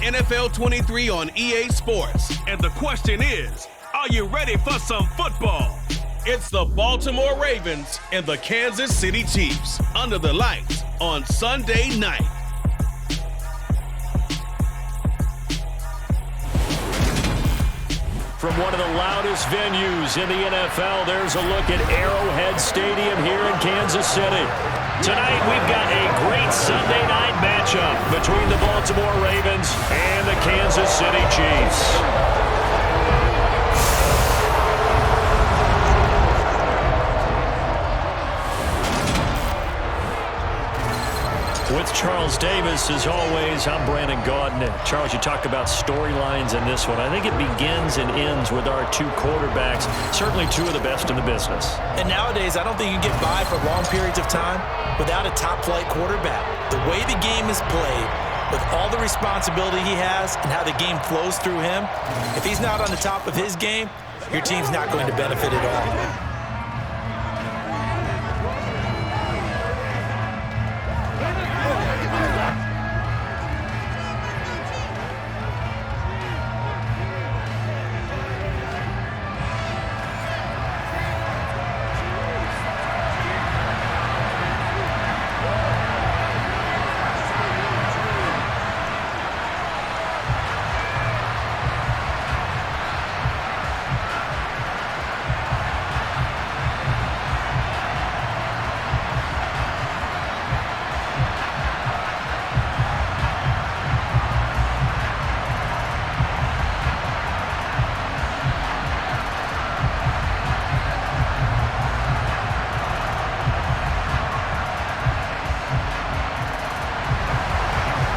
NFL 23 on EA Sports. And the question is, are you ready for some football? It's the Baltimore Ravens and the Kansas City Chiefs under the lights on Sunday night. From one of the loudest venues in the NFL, there's a look at Arrowhead Stadium here in Kansas City. Tonight, we've got a great Sunday night matchup between the Baltimore Ravens and the Kansas City Chiefs. With Charles Davis, as always, I'm Brandon Gaudin. Charles, you talked about storylines in this one. I think it begins and ends with our two quarterbacks, certainly two of the best in the business. And nowadays, I don't think you can get by for long periods of time without a top-flight quarterback. The way the game is played, with all the responsibility he has and how the game flows through him, if he's not on the top of his game, your team's not going to benefit at all.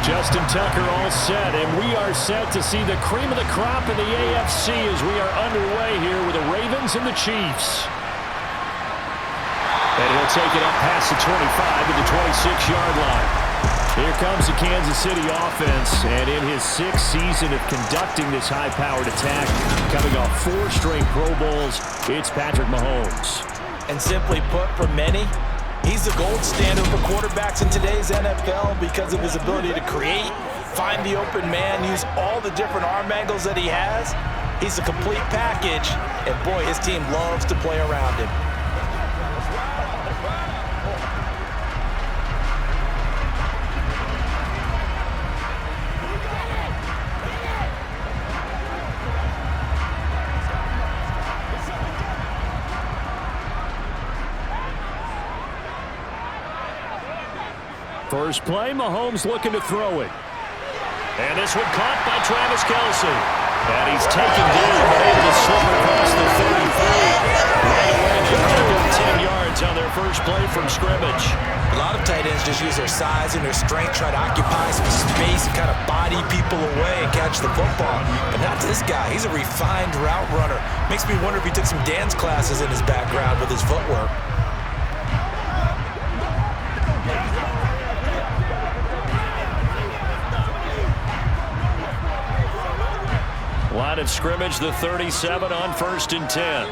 Justin Tucker all set, and we are set to see the cream of the crop in the AFC as we are underway here with the Ravens and the Chiefs. And he'll take it up past the 25 to the 26-yard line. Here comes the Kansas City offense, and in his sixth season of conducting this high-powered attack, coming off 4 straight Pro Bowls, it's Patrick Mahomes. And simply put, for many, he's the gold standard for quarterbacks in today's NFL because of his ability to create, find the open man, use all the different arm angles that he has. He's a complete package, and boy, his team loves to play around him. First play, Mahomes looking to throw it. And this one caught by Travis Kelce. And he's taken down, but able to slip across the 33. Right away, they pick up 10 yards on their first play from scrimmage. A lot of tight ends just use their size and their strength, try to occupy some space and kind of body people away and catch the football. But not this guy. He's a refined route runner. Makes me wonder if he took some dance classes in his background with his footwork. Line of scrimmage, the 37 on 1st and 10.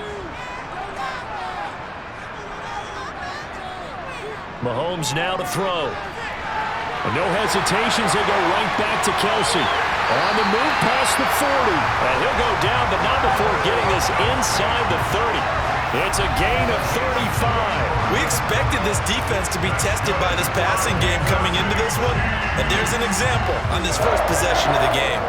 Mahomes now to throw. And no hesitations, they go right back to Kelce. On the move past the 40. And he'll go down, but not before getting this inside the 30. It's a gain of 35. We expected this defense to be tested by this passing game coming into this one. And there's an example on this first possession of the game.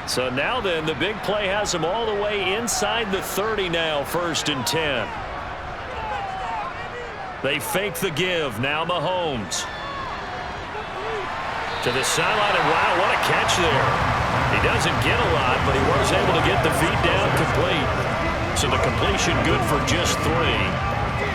So now then, the big play has them all the way inside the 30 now, 1st and 10. They fake the give. Now Mahomes. To the sideline, and wow, what a catch there. He doesn't get a lot, but he was able to get the feet down complete. So the completion good for just 3.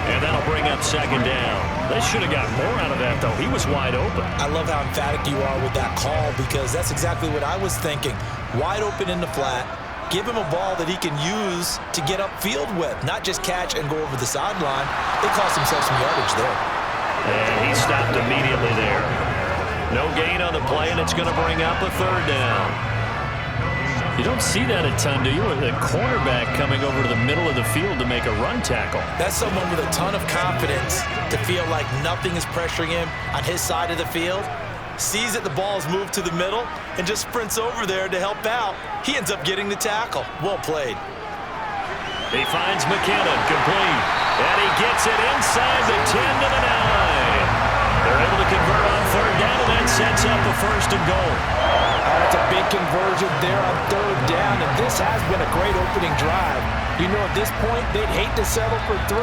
And that'll bring up 2nd down. They should have got more out of that, though. He was wide open. I love how emphatic you are with that call because that's exactly what I was thinking. Wide open in the flat. Give him a ball that he can use to get upfield with, not just catch and go over the sideline. They cost themselves some yardage there. And he stopped immediately there. No gain on the play, and it's going to bring up a 3rd down. You don't see that a ton, do you? With a cornerback coming over to the middle of the field to make a run tackle. That's someone with a ton of confidence to feel like nothing is pressuring him on his side of the field. Sees that the ball is moved to the middle and just sprints over there to help out. He ends up getting the tackle. Well played. He finds McKinnon, complete. And he gets it inside the 10 to the 9. They're able to convert on third down, and that sets up a first and goal. That's a big conversion there on third down, and this has been a great opening drive. You know, at this point, they'd hate to settle for 3,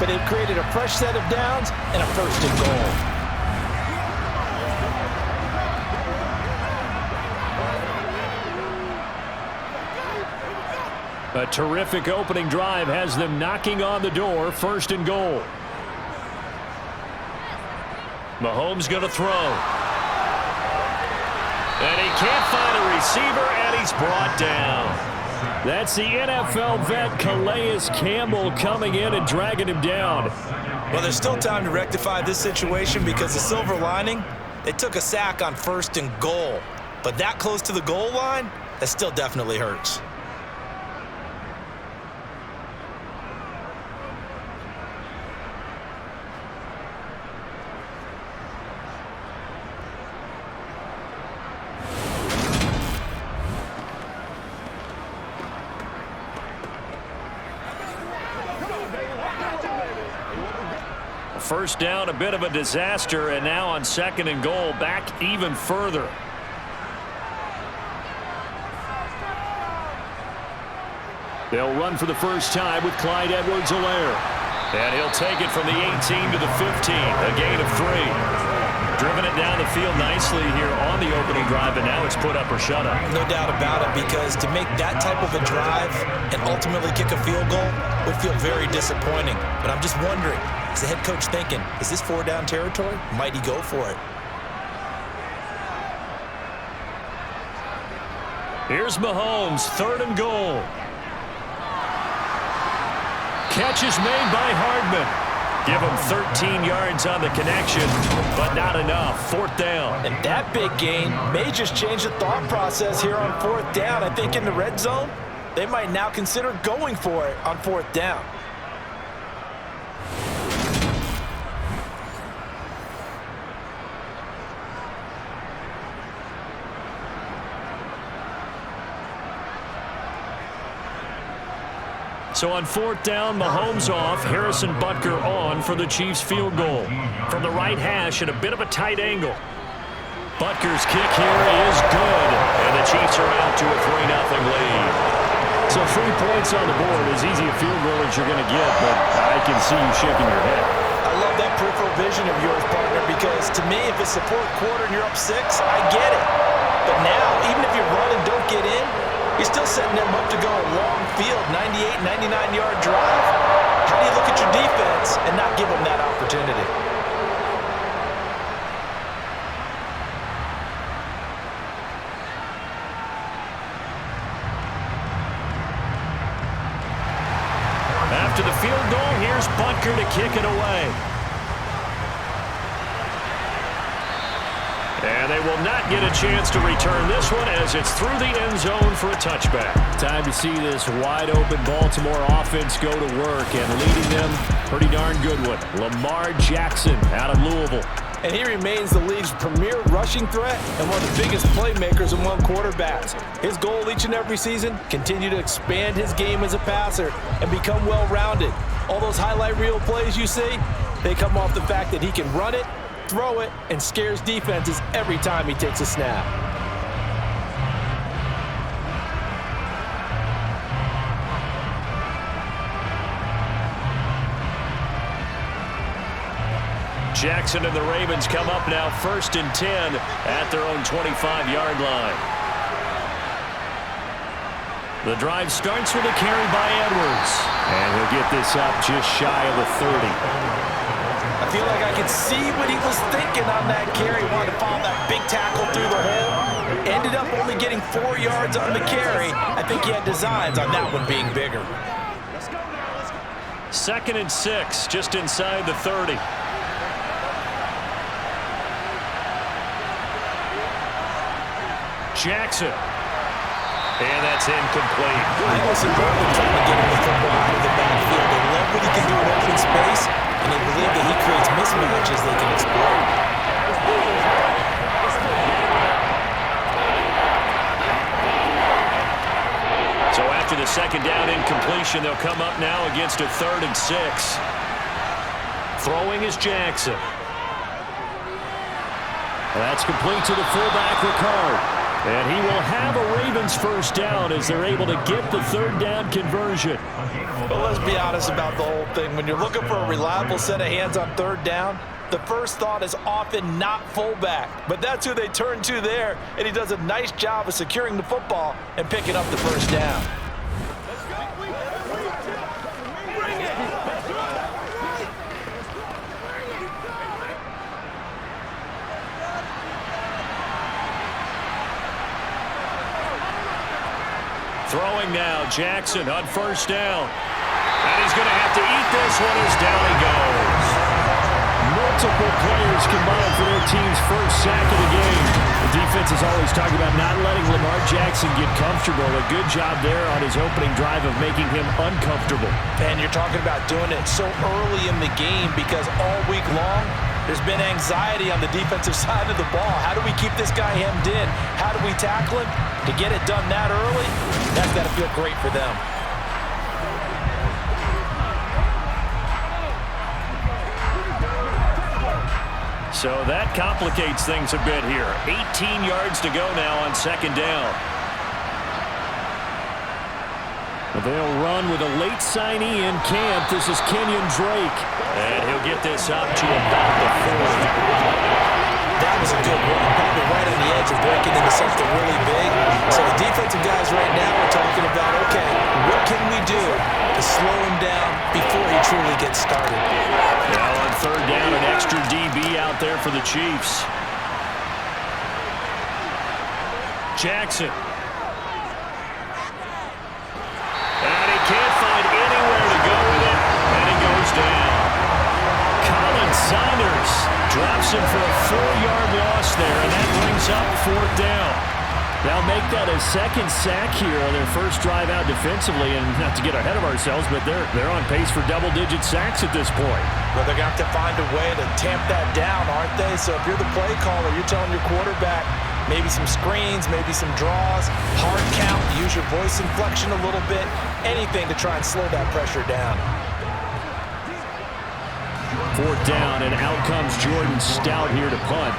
but they've created a fresh set of downs and a first and goal. A terrific opening drive has them knocking on the door, first and goal. Mahomes going to throw. And he can't find a receiver, and he's brought down. That's the NFL vet Calais Campbell coming in and dragging him down. Well, there's still time to rectify this situation because the silver lining, they took a sack on first and goal. But that close to the goal line, that still definitely hurts. First down, a bit of a disaster, and now on second and goal, back even further. They'll run for the first time with Clyde Edwards-Helaire. And he'll take it from the 18 to the 15, a gain of 3. Driven it down the field nicely here on the opening drive, and now it's put up or shut up. No doubt about it, because to make that type of a drive and ultimately kick a field goal would feel very disappointing. But I'm just wondering, is the head coach thinking, is this 4-down territory? Might he go for it? Here's Mahomes, third and goal. Catch is made by Hardman. Give him 13 yards on the connection, but not enough. Fourth down. And that big gain may just change the thought process here on fourth down. I think in the red zone, they might now consider going for it on fourth down. So on fourth down, Mahomes off, Harrison Butker on for the Chiefs field goal. From the right hash at a bit of a tight angle. Butker's kick here is good, and the Chiefs are out to a 3-0 lead. So 3 points on the board, as easy a field goal as you're going to get, but I can see you shaking your head. I love that peripheral vision of yours, partner, because to me, if it's the fourth quarter and you're up 6, I get it. But now, even if you run and don't get in, you're still setting them up to go a long field, 98, 99-yard drive. How do you look at your defense and not give them that opportunity? After the field goal, here's Butker to kick it away. And they will not get a chance to return this one as it's through the end zone for a touchback. Time to see this wide-open Baltimore offense go to work, and leading them, pretty darn good one, Lamar Jackson out of Louisville. And he remains the league's premier rushing threat and one of the biggest playmakers among quarterbacks. His goal each and every season, continue to expand his game as a passer and become well-rounded. All those highlight reel plays you see, they come off the fact that he can run it, throw it, and scares defenses every time he takes a snap. Jackson and the Ravens come up now 1st and 10 at their own 25-yard line. The drive starts with a carry by Edwards, and he'll get this up just shy of the 30. I feel like I can see what he was thinking on that carry. Wanted to follow that big tackle through the hole. Ended up only getting 4 yards on the carry. I think he had designs on that one being bigger. 2nd and 6, just inside the 30. Jackson. And that's incomplete. I also love him trying to get him the football out of the backfield. They love what he can do in open space, and they believe that he creates mismatches they can exploit. So after the second down incompletion, they'll come up now against a 3rd and 6. Throwing is Jackson. That's complete to the fullback, Ricard. And he will have a Ravens first down as they're able to get the 3rd down conversion. Well, let's be honest about the whole thing. When you're looking for a reliable set of hands on 3rd down, the first thought is often not fullback. But that's who they turn to there, and he does a nice job of securing the football and picking up the first down. Throwing now, Jackson on first down. And he's going to have to eat this one as down he goes. Multiple players combined for their team's first sack of the game. The defense is always talking about not letting Lamar Jackson get comfortable. A good job there on his opening drive of making him uncomfortable. And you're talking about doing it so early in the game because all week long, there's been anxiety on the defensive side of the ball. How do we keep this guy hemmed in? How do we tackle him? To get it done that early, that's got to feel great for them. So that complicates things a bit here. 18 yards to go now on second down. They'll run with a late signee in camp. This is Kenyon Drake. And he'll get this up to about the 40. That was a good run, probably right on the edge of breaking into something really big. So the defensive guys right now are talking about, okay, what can we do to slow him down before he truly gets started? Now on 3rd down, an extra DB out there for the Chiefs. Jackson. And he can't find anywhere to go with it, and he goes down. Colin Saunders drops him for a 4-yard loss there, and that brings up 4th down. They'll make that a second sack here on their first drive out defensively, and not to get ahead of ourselves, but they're on pace for double-digit sacks at this point. Well, they're going to have to find a way to tamp that down, aren't they? So if you're the play caller, you're telling your quarterback maybe some screens, maybe some draws, hard count, use your voice inflection a little bit, anything to try and slow that pressure down. 4th down, and out comes Jordan Stout here to punt.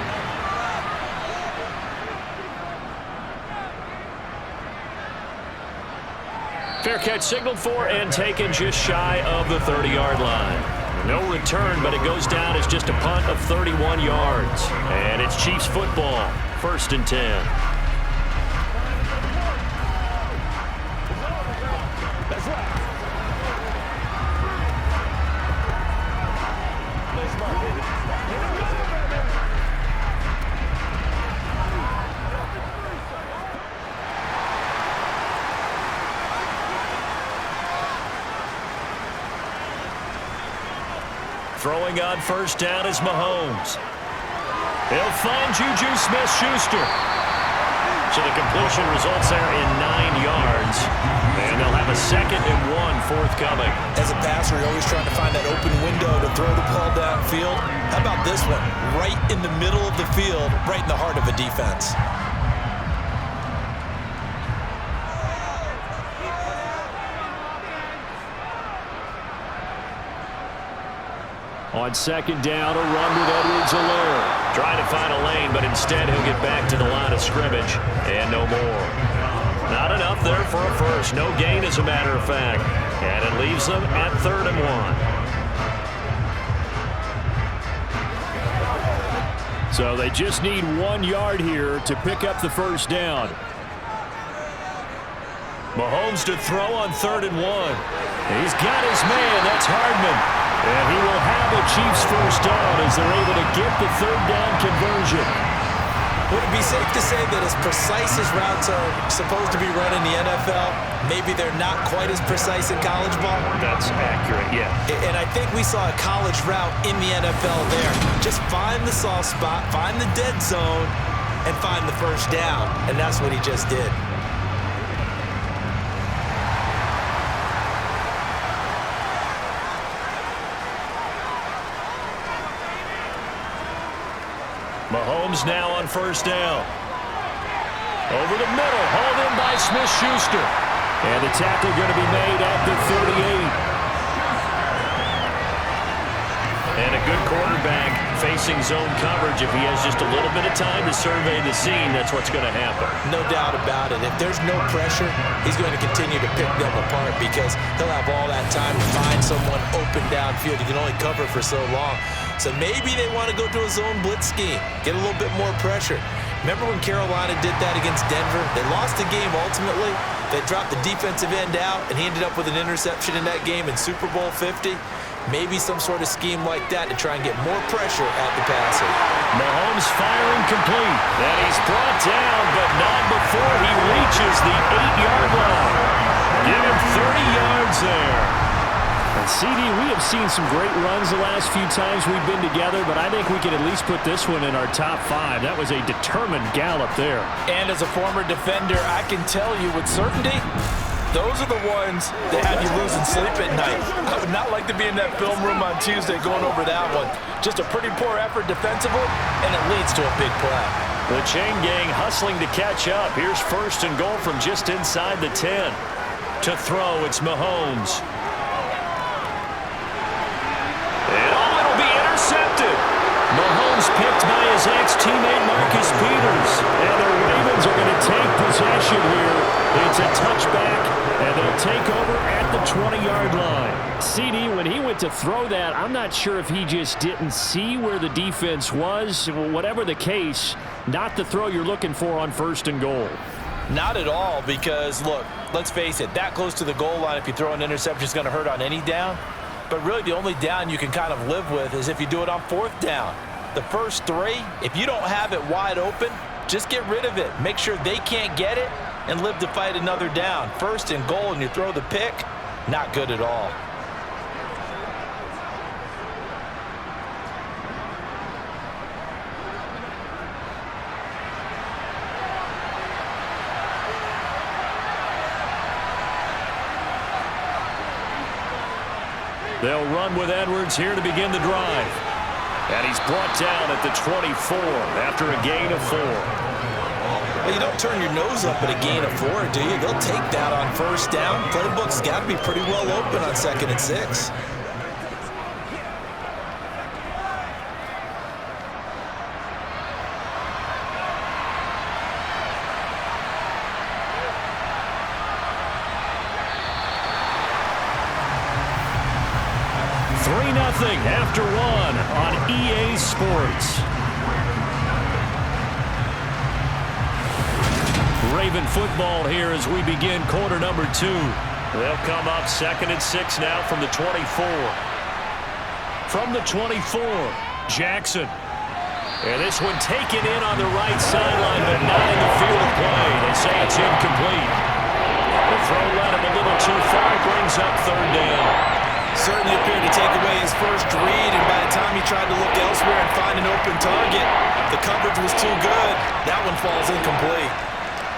Fair catch signaled for and taken just shy of the 30-yard line. No return, but it goes down as just a punt of 31 yards. And it's Chiefs football, 1st and 10. Throwing on first down is Mahomes. He'll find Juju Smith-Schuster. So the completion results there in 9 yards. And they'll have a 2nd and 1 forthcoming. As a passer, you're always trying to find that open window to throw the ball downfield. How about this one? Right in the middle of the field, right in the heart of a defense. On second down, a run with Edwards-Helaire. Trying to find a lane, but instead he'll get back to the line of scrimmage. And no more. Not enough there for a first. No gain, as a matter of fact. And it leaves them at 3rd and 1. So they just need 1 yard here to pick up the first down. Mahomes to throw on 3rd and 1. He's got his man. That's Hardman. And he will have a Chiefs first down as they're able to get the 3rd down conversion. Would it be safe to say that as precise as routes are supposed to be run in the NFL, maybe they're not quite as precise in college ball? That's accurate, yeah. And I think we saw a college route in the NFL there. Just find the soft spot, find the dead zone, and find the first down. And that's what he just did. Mahomes now on first down. Over the middle, hauled in by Smith-Schuster. And the tackle going to be made at the 38. And a good quarterback facing zone coverage. If he has just a little bit of time to survey the scene, that's what's going to happen. No doubt about it. If there's no pressure, he's going to continue to pick them apart because he'll have all that time to find someone open downfield. He can only cover for so long. So maybe they want to go to a zone blitz scheme, get a little bit more pressure. Remember when Carolina did that against Denver? They lost the game ultimately. They dropped the defensive end out, and he ended up with an interception in that game in Super Bowl 50. Maybe some sort of scheme like that to try and get more pressure at the passer. Mahomes firing complete. And he's brought down, but not before he reaches the 8-yard line. Give him 30 yards there. And CD, we have seen some great runs the last few times we've been together, but I think we can at least put this one in our top 5. That was a determined gallop there. And as a former defender, I can tell you with certainty, those are the ones that have you losing sleep at night. I would not like to be in that film room on Tuesday going over that one. Just a pretty poor effort defensively, and it leads to a big play. The chain gang hustling to catch up. Here's first and goal from just inside the 10. To throw, it's Mahomes. And it'll be intercepted. Mahomes picked by his ex-teammate Marcus Peters. And the Ravens are going to take possession here. It's a touchback, and they'll take over at the 20-yard line. CD, when he went to throw that, I'm not sure if he just didn't see where the defense was. Whatever the case, not the throw you're looking for on first and goal. Not at all, because, look, let's face it, that close to the goal line, if you throw an interception, is going to hurt on any down. But really, the only down you can kind of live with is if you do it on fourth down. The first 3, if you don't have it wide open, just get rid of it. Make sure they can't get it and live to fight another down. First and goal, and you throw the pick, not good at all. They'll run with Edwards here to begin the drive. And he's brought down at the 24 after a gain of 4. Well, you don't turn your nose up at a gain of 4, do you? They'll take that on first down. Playbook's got to be pretty well open on 2nd and 6. After 1 on EA Sports. Raven football here as we begin quarter number 2. They'll come up 2nd and 6 now from the 24. From the 24, Jackson. And this one taken in on the right sideline, but not in the field of play. They say it's incomplete. The throw led him a little too far, brings up 3rd down. Certainly appeared to take away his first read, and by the time he tried to look elsewhere and find an open target, the coverage was too good. That one falls incomplete.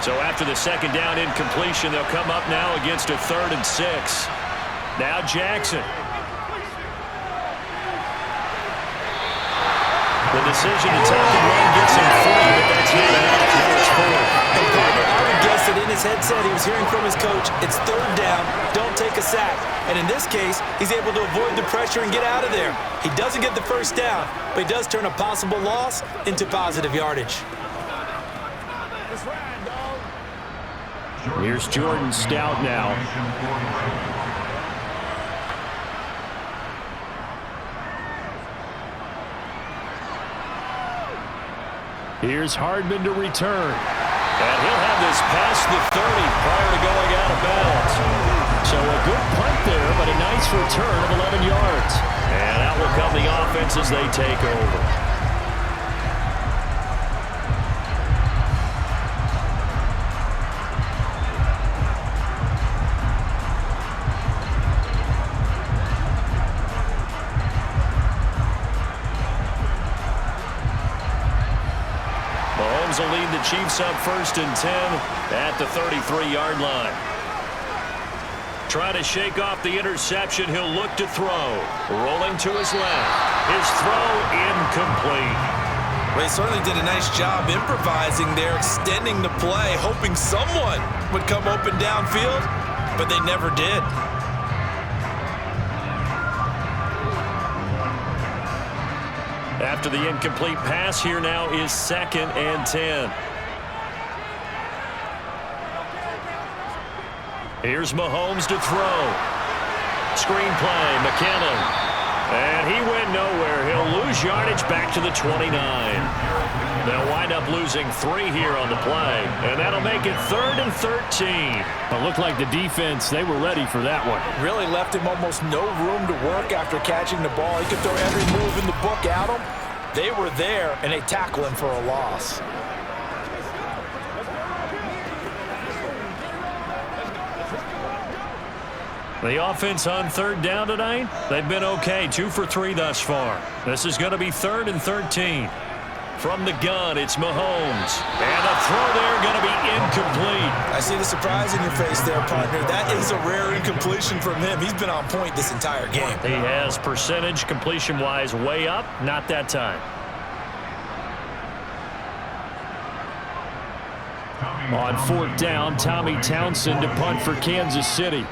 So after the 2nd down incompletion, they'll come up now against a 3rd and 6. Now Jackson. The decision to take the run gets him free, but that's not enough. Now it's 4th. And partner, I would guess that in his headset he was hearing from his coach, it's 3rd down, don't take a sack. And in this case, he's able to avoid the pressure and get out of there. He doesn't get the first down, but he does turn a possible loss into positive yardage. Here's Jordan Stout now. Here's Hardman to return. And he'll have this past the 30 prior to going out of bounds. So a good punt there, but a nice return of 11 yards. And out will come the offense as they take over. Mahomes will lead the Chiefs up 1st and 10 at the 33-yard line. Trying to shake off the interception, he'll look to throw. Rolling to his left. His throw incomplete. Well, he certainly did a nice job improvising there, extending the play, hoping someone would come open downfield, but they never did. After the incomplete pass, here now is 2nd and 10. Here's Mahomes to throw. Screen play, McKinnon. And he went nowhere. He'll lose yardage back to the 29. They'll wind up losing 3 here on the play, and that'll make it 3rd and 13. It looked like the defense, they were ready for that one. Really left him almost no room to work after catching the ball. He could throw every move in the book at him. They were there, and they tackle him for a loss. The offense on 3rd down tonight, they've been okay. 2 for 3 thus far. This is going to be 3rd and 13. From the gun, it's Mahomes. And the throw there going to be incomplete. I see the surprise in your face there, partner. That is a rare incompletion from him. He's been on point this entire game. He has percentage completion-wise way up. Not that time. On 4th down, Tommy Townsend to punt for Kansas City.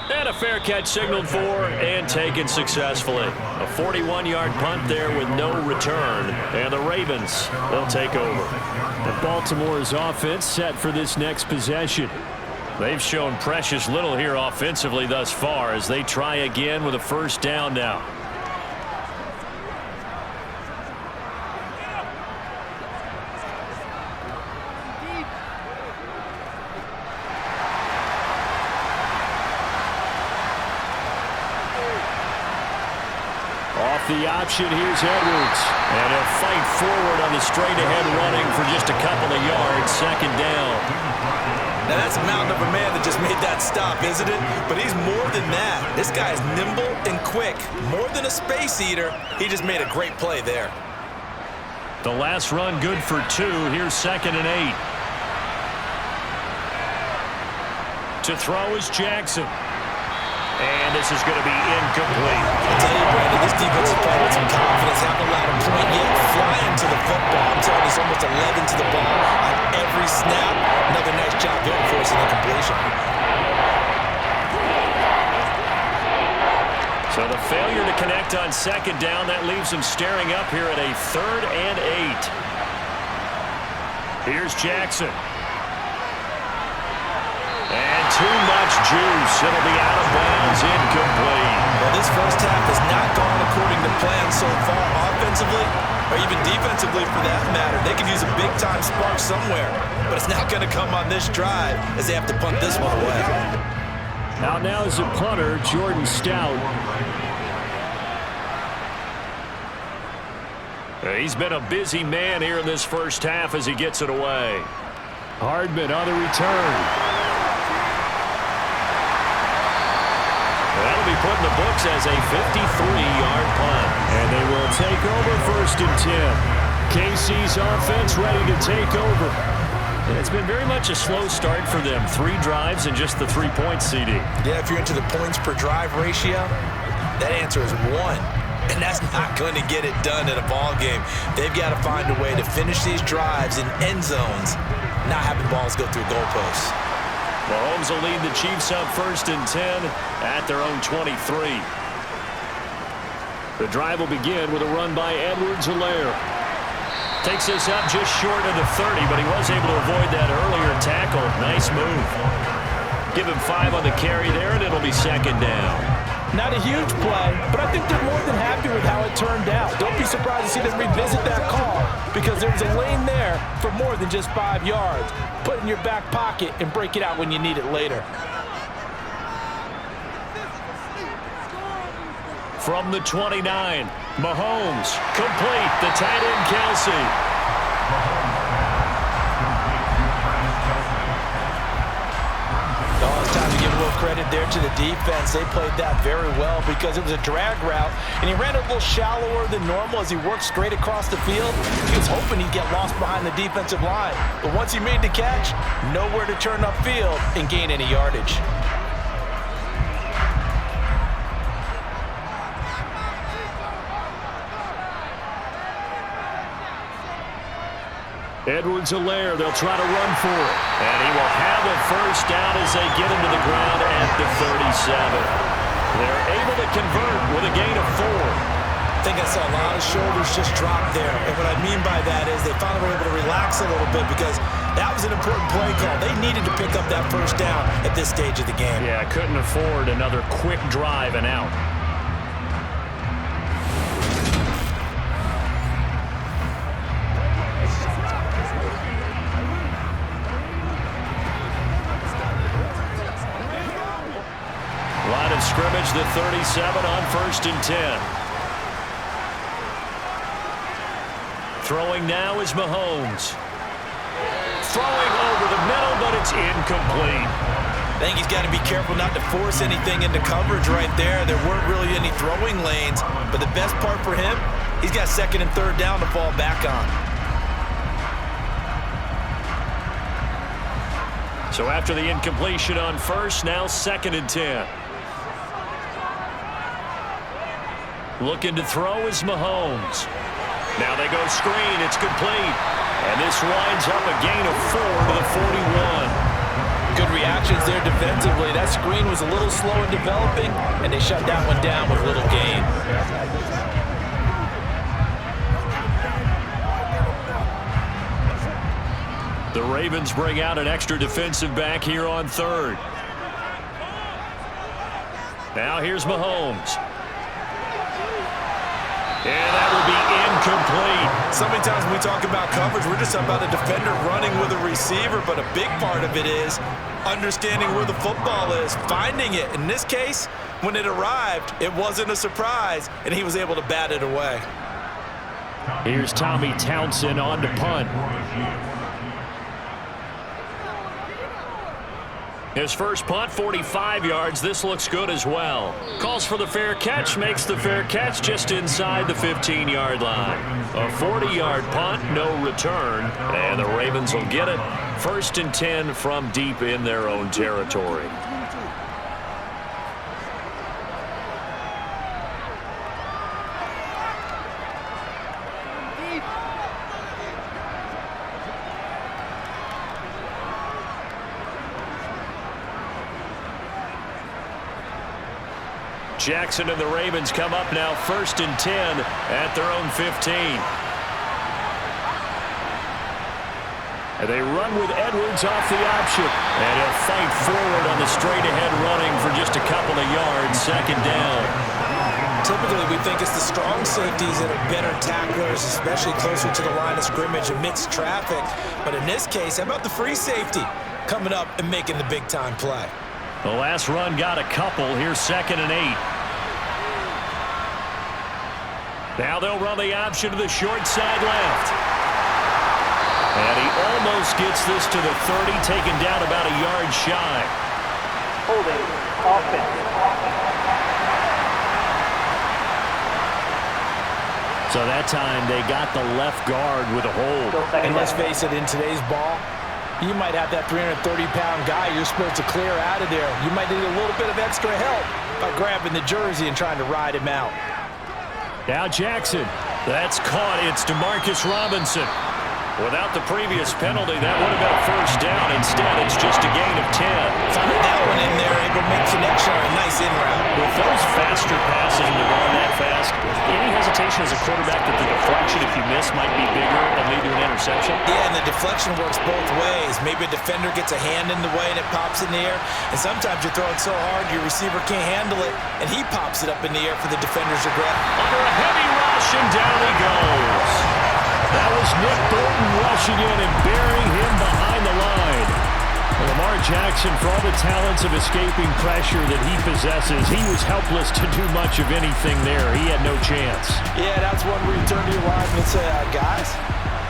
And a fair catch signaled for and taken successfully. A 41-yard punt there with no return. And the Ravens, they'll take over. The Baltimore's offense set for this next possession. They've shown precious little here offensively thus far as they try again with a 1st down now. Off the option, here's Edwards. And he'll fight forward on the straight-ahead running for just a couple of yards. 2nd down. Now that's a mountain of a man that just made that stop, isn't it? But he's more than that. This guy is nimble and quick. More than a space eater. He just made a great play there. The last run good for 2. Here's 2nd and 8. To throw is Jackson. And this is going to be incomplete. I tell you, Brandon, this defense is playing with some confidence. Haven't allowed a point yet. Flying to the football. I'm telling you, it's almost 11 to the ball on every snap. Another nice job there forcing the completion. So the failure to connect on 2nd down, that leaves him staring up here at a 3rd and 8. Here's Jackson. And too much juice. It'll be out of bounds, incomplete. Well, this first half has not gone according to plan so far offensively, or even defensively for that matter. They could use a big-time spark somewhere, but it's not going to come on this drive as they have to punt this one away. Out now is a punter, Jordan Stout. He's been a busy man here in this first half as he gets it away. Hardman on the return. That'll be put in the books as a 53-yard punt. And they will take over 1st and 10. KC's offense ready to take over. It's been very much a slow start for them. 3 drives and just the 3 points, CD. Yeah, if you're into the points per drive ratio, that answer is 1. And that's not going to get it done in a ball game. They've got to find a way to finish these drives in end zones, not having balls go through goalposts. Mahomes will lead the Chiefs up 1st and 10 at their own 23. The drive will begin with a run by Edwards-Helaire. Takes this up just short of the 30, but he was able to avoid that earlier tackle. Nice move. Give him 5 on the carry there, and it'll be 2nd down. Not a huge play, but I think they're more than happy with how it turned out. Don't be surprised to see them revisit that call because there was a lane there for more than just 5 yards. Put it in your back pocket and break it out when you need it later. From the 29, Mahomes, complete, the tight end Kelsey. Time to give a little credit there to the defense. They played that very well because it was a drag route, and he ran a little shallower than normal as he worked straight across the field. He was hoping he'd get lost behind the defensive line, but once he made the catch, nowhere to turn upfield and gain any yardage. Edwards-Helaire, they'll try to run for it. And he will have a first down as they get him to the ground at the 37. They're able to convert with a gain of 4. I think I saw a lot of shoulders just drop there. And what I mean by that is they finally were able to relax a little bit because that was an important play call. They needed to pick up that first down at this stage of the game. Yeah, couldn't afford another quick drive and out. Line of scrimmage, the 37 on 1st and 10. Throwing now is Mahomes. Throwing over the middle, but it's incomplete. I think he's got to be careful not to force anything into coverage right there. There weren't really any throwing lanes, but the best part for him, he's got 2nd and 3rd down to fall back on. So after the incompletion on 1st, now 2nd and 10. Looking to throw is Mahomes. Now they go screen. It's complete. And this winds up a gain of 4 to the 41. Good reactions there defensively. That screen was a little slow in developing, and they shut that one down with little gain. The Ravens bring out an extra defensive back here on 3rd. Now here's Mahomes. And that will be incomplete. So many times when we talk about coverage, we're just talking about a defender running with a receiver, but a big part of it is understanding where the football is, finding it. In this case, when it arrived, it wasn't a surprise, and he was able to bat it away. Here's Tommy Townsend on to punt. His first punt, 45 yards. This looks good as well. Calls for the fair catch, makes the fair catch just inside the 15-yard line. A 40-yard punt, no return, and the Ravens will get it. 1st and 10 from deep in their own territory. Jackson and the Ravens come up now 1st and 10 at their own 15. And they run with Edwards off the option. And he'll fight forward on the straight-ahead running for just a couple of yards. 2nd down. Typically, we think it's the strong safeties that are better tacklers, especially closer to the line of scrimmage amidst traffic. But in this case, how about the free safety coming up and making the big-time play? The last run got a couple. Here's 2nd and 8. Now they'll run the option to the short side left. And he almost gets this to the 30, taken down about a yard shy. Holding offense. So that time they got the left guard with a hold. And let's face it, in today's ball, you might have that 330-pound guy you're supposed to clear out of there. You might need a little bit of extra help by grabbing the jersey and trying to ride him out. Now Jackson. That's caught. It's DeMarcus Robinson. Without the previous penalty, that would have been a first down. Instead, it's just a gain of 10. Finding that one in there, able to make connection on a nice in route. With those faster passes and the run that fast, any hesitation as a quarterback that the deflection, if you miss, might be bigger and lead to an interception? Yeah, and the deflection works both ways. Maybe a defender gets a hand in the way and it pops in the air. And sometimes you're throwing so hard your receiver can't handle it, and he pops it up in the air for the defenders to grab. Under a heavy rush, and down he goes. That was Nick Thornton rushing in and burying him behind the line. And Lamar Jackson, for all the talents of escaping pressure that he possesses, he was helpless to do much of anything there. He had no chance. Yeah, that's one where you turn to your lineman and say, guys,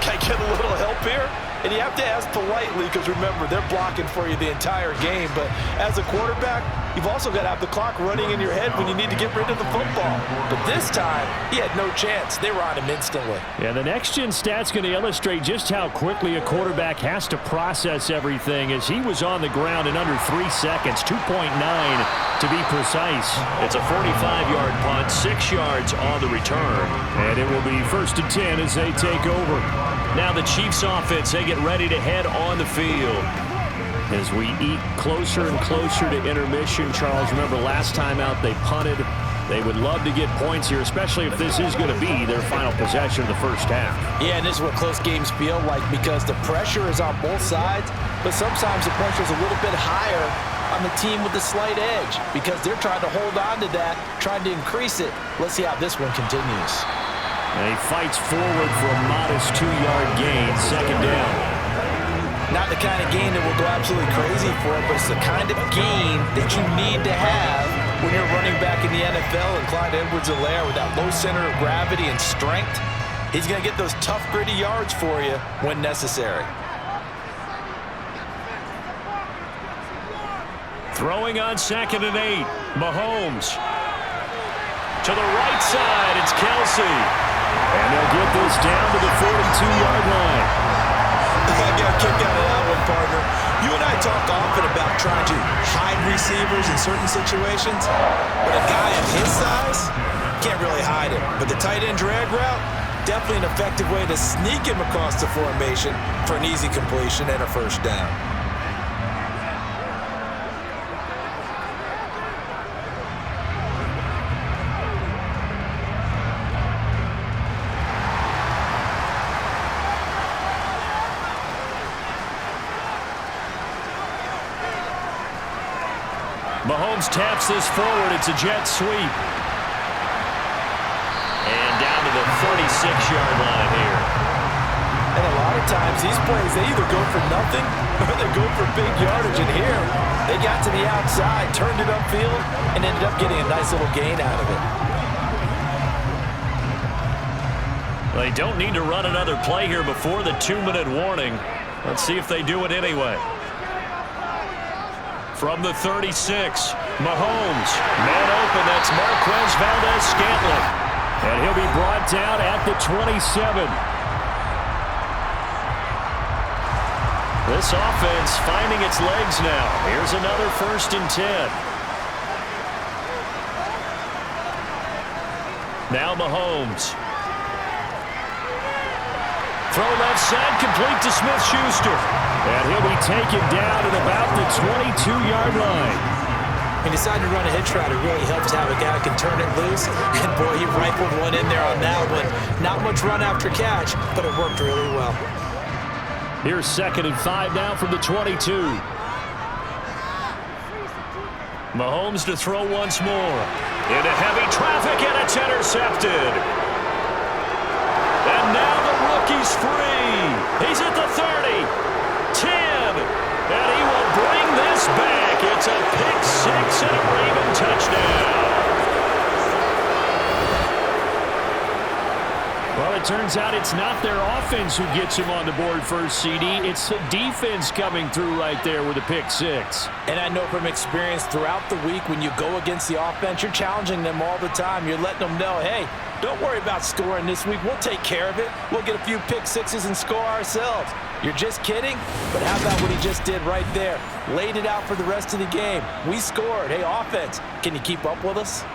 can I get a little help here? And you have to ask politely because, remember, they're blocking for you the entire game. But as a quarterback, you've also got to have the clock running in your head when you need to get rid of the football. But this time, he had no chance. They were on him instantly. Yeah, the next-gen stat's going to illustrate just how quickly a quarterback has to process everything, as he was on the ground in under 3 seconds, 2.9 to be precise. It's a 45-yard punt, 6 yards on the return. And it will be 1st and 10 as they take over. Now the Chiefs offense, they get ready to head on the field. As we eat closer and closer to intermission, Charles, remember last time out they punted. They would love to get points here, especially if this is going to be their final possession of the first half. Yeah, and this is what close games feel like, because the pressure is on both sides, but sometimes the pressure is a little bit higher on the team with the slight edge, because they're trying to hold on to that, trying to increase it. Let's see how this one continues. And he fights forward for a modest 2-yard gain, 2nd down. Not the kind of gain that will go absolutely crazy for, but it's the kind of gain that you need to have when you're running back in the NFL. And Clyde Edwards-Helaire, with that low center of gravity and strength, he's going to get those tough, gritty yards for you when necessary. Throwing on 2nd and 8, Mahomes. To the right side, it's Kelsey. And they'll get this down to the 42-yard line. I got a kick out of that one, partner. You and I talk often about trying to hide receivers in certain situations, but a guy of his size can't really hide him. But the tight end drag route, definitely an effective way to sneak him across the formation for an easy completion and a 1st down. Mahomes taps this forward. It's a jet sweep. And down to the 36-yard line here. And a lot of times, these plays, they either go for nothing or they go for big yardage. And here, they got to the outside, turned it upfield, and ended up getting a nice little gain out of it. They don't need to run another play here before the 2-minute warning. Let's see if they do it anyway. From the 36, Mahomes. Man open, that's Marquez Valdez-Scantling. And he'll be brought down at the 27. This offense finding its legs now. Here's another 1st and 10. Now Mahomes. Throw left side, complete to Smith-Schuster. And he'll be taken down at about the 22-yard line. He decided to run a hitch route. It really helps to have a guy who can turn it loose. And boy, he rifled one in there on that one. Not much run after catch, but it worked really well. Here's 2nd and 5 now from the 22. Mahomes to throw once more. Into heavy traffic, and it's intercepted. And now the rookie's free. He's at the 30, 10, and he will bring this back. It's a pick-6 and a Raven touchdown. Well, it turns out it's not their offense who gets him on the board first, CD. It's the defense coming through right there with a pick-6. And I know from experience throughout the week, when you go against the offense, you're challenging them all the time. You're letting them know, hey, don't worry about scoring this week. We'll take care of it. We'll get a few pick-6s and score ourselves. You're just kidding? But how about what he just did right there? Laid it out for the rest of the game. We scored. Hey, offense, can you keep up with us?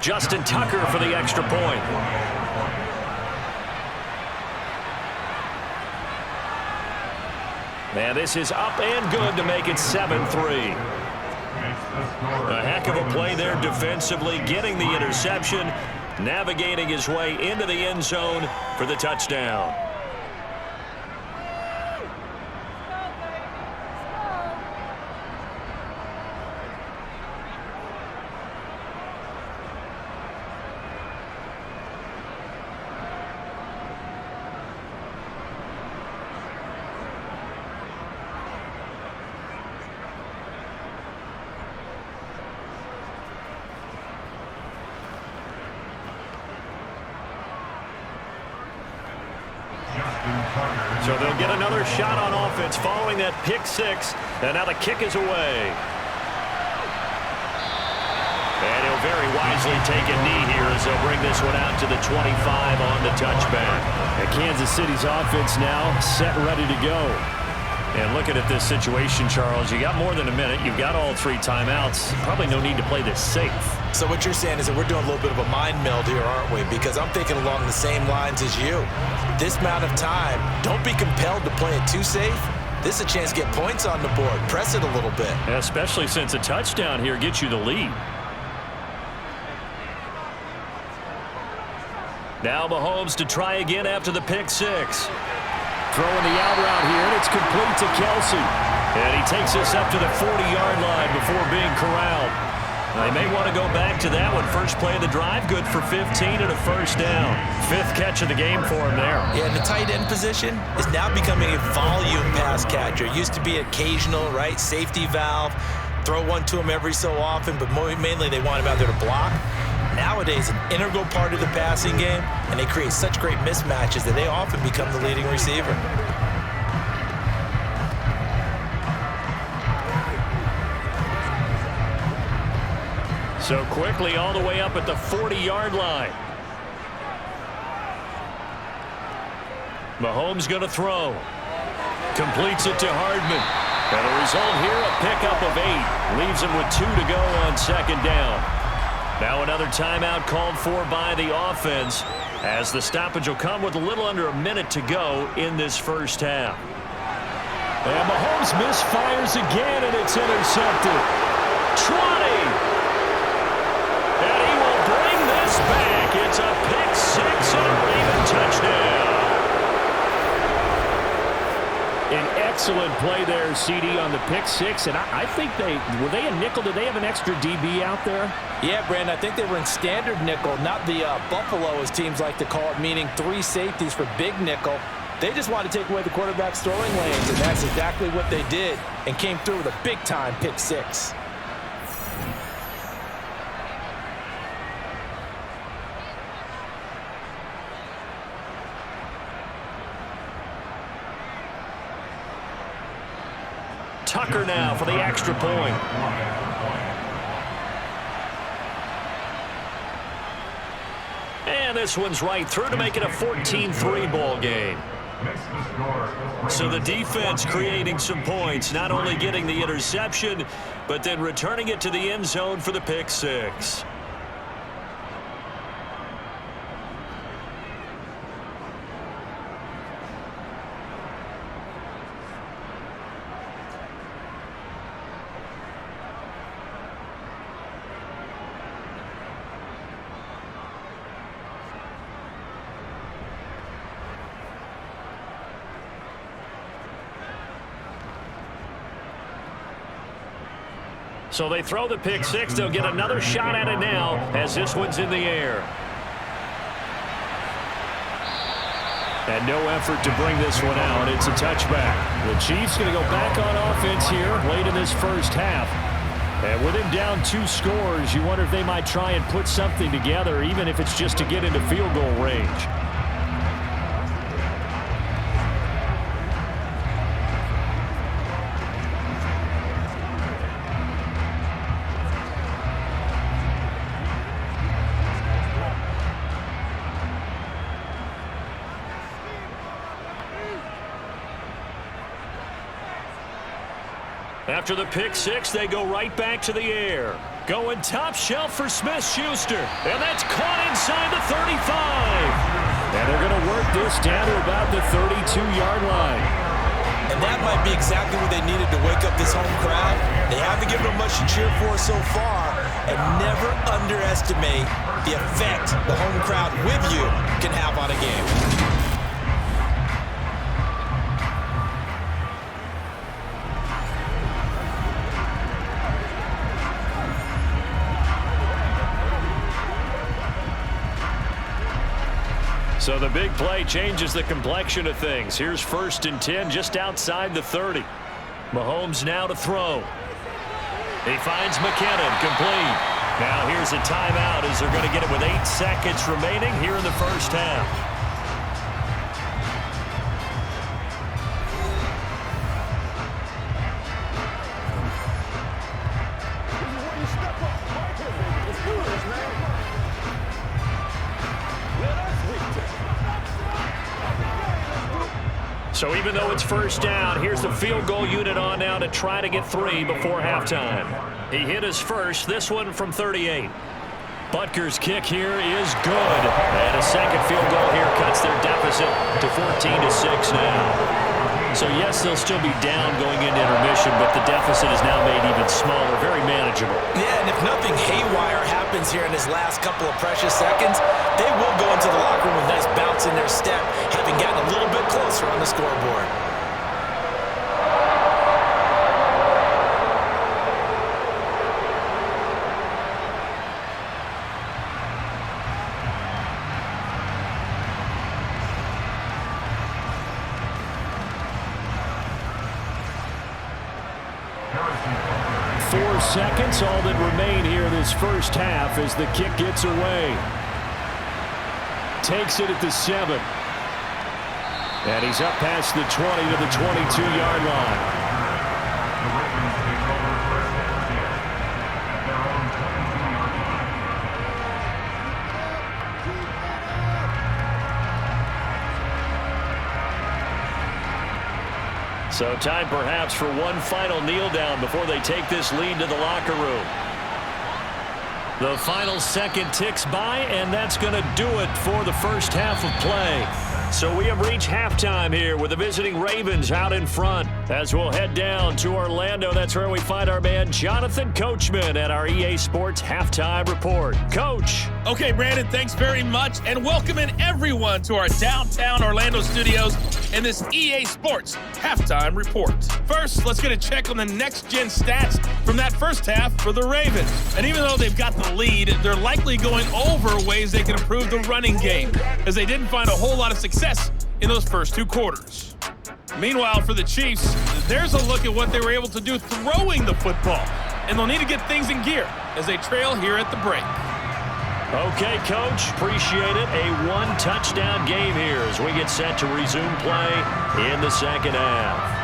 Justin Tucker for the extra point. And this is up and good to make it 7-3. A heck of a play there defensively, getting the interception, navigating his way into the end zone for the touchdown. So they'll get another shot on offense following that pick six. And now the kick is away. And he'll very wisely take a knee here as they'll bring this one out to the 25 on the touchback. And Kansas City's offense now set, ready to go. And looking at this situation, Charles, you got more than a minute. You've got all 3 timeouts. Probably no need to play this safe. So what you're saying is that we're doing a little bit of a mind meld here, aren't we? Because I'm thinking along the same lines as you. This amount of time, don't be compelled to play it too safe. This is a chance to get points on the board. Press it a little bit. Especially since a touchdown here gets you the lead. Now Mahomes to try again after the pick six. Throwing the out route here, and it's complete to Kelsey. And he takes us up to the 40-yard line before being corralled. They may want to go back to that one. First play of the drive, good for 15 and a first down. 5th catch of the game for him there. Yeah, and the tight end position is now becoming a volume pass catcher. It used to be occasional, right, safety valve. Throw one to him every so often, but mainly they want him out there to block. Nowadays, an integral part of the passing game, and they create such great mismatches that they often become the leading receiver. So quickly all the way up at the 40-yard line. Mahomes going to throw. Completes it to Hardman. And the result here, a pickup of 8. Leaves him with 2 to go on second down. Now another timeout called for by the offense as the stoppage will come with a little under a minute to go in this first half. And Mahomes misfires again, and it's intercepted. 20! And he will bring this back. It's a pick six and a Raven touchdown. An excellent play there, CD, on the pick six. And I think were they a nickel? Did they have an extra DB out there? Yeah, Brandon, I think they were in standard nickel, not the Buffalo, as teams like to call it, meaning 3 safeties for big nickel. They just wanted to take away the quarterback's throwing lanes, and that's exactly what they did, and came through with a big-time pick six. Tucker now for the extra point. And this one's right through to make it a 14-3 ball game. So the defense creating some points, not only getting the interception, but then returning it to the end zone for the pick six. So they throw the pick six. They'll get another shot at it now as this one's in the air. And no effort to bring this one out. It's a touchback. The Chiefs going to go back on offense here late in this first half. And with him down 2 scores, you wonder if they might try and put something together, even if it's just to get into field goal range. After the pick six, they go right back to the air. Going top shelf for Smith-Schuster. And that's caught inside the 35. And they're going to work this down to about the 32-yard line. And that might be exactly what they needed to wake up this home crowd. They haven't given them much to cheer for so far. And never underestimate the effect the home crowd with you can have on a game. So the big play changes the complexion of things. Here's 1st and 10 just outside the 30. Mahomes now to throw. He finds McKinnon, complete. Now here's a timeout as they're going to get it with 8 seconds remaining here in the first half. So even though it's first down, here's the field goal unit on now to try to get 3 before halftime. He hit his first, this one from 38. Butker's kick here is good. And a second field goal here cuts their deficit to 14-6 now. So yes, they'll still be down going into intermission, but the deficit is now made even smaller, very manageable. Yeah, and if nothing haywire happens here in his last couple of precious seconds, they will go into the locker room with a nice bounce in their step, having gotten a little bit closer on the scoreboard. Seconds, all that remain here this first half as the kick gets away. Takes it at the 7. And he's up past the 20 to the 22-yard line. So time perhaps for one final kneel down before they take this lead to the locker room. The final second ticks by, and that's going to do it for the first half of play. So we have reached halftime here with the visiting Ravens out in front. As we'll head down to Orlando, that's where we find our man Jonathan Coachman at our EA Sports Halftime Report. Coach. Okay, Brandon, thanks very much, and welcoming everyone to our downtown Orlando studios in this EA Sports Halftime Report. First, let's get a check on the next-gen stats from that first half for the Ravens. And even though they've got the lead, they're likely going over ways they can improve the running game, as they didn't find a whole lot of success in those first 2 quarters. Meanwhile, for the Chiefs, there's a look at what they were able to do throwing the football, and they'll need to get things in gear as they trail here at the break. Okay, Coach, appreciate it. A 1-touchdown game here as we get set to resume play in the second half.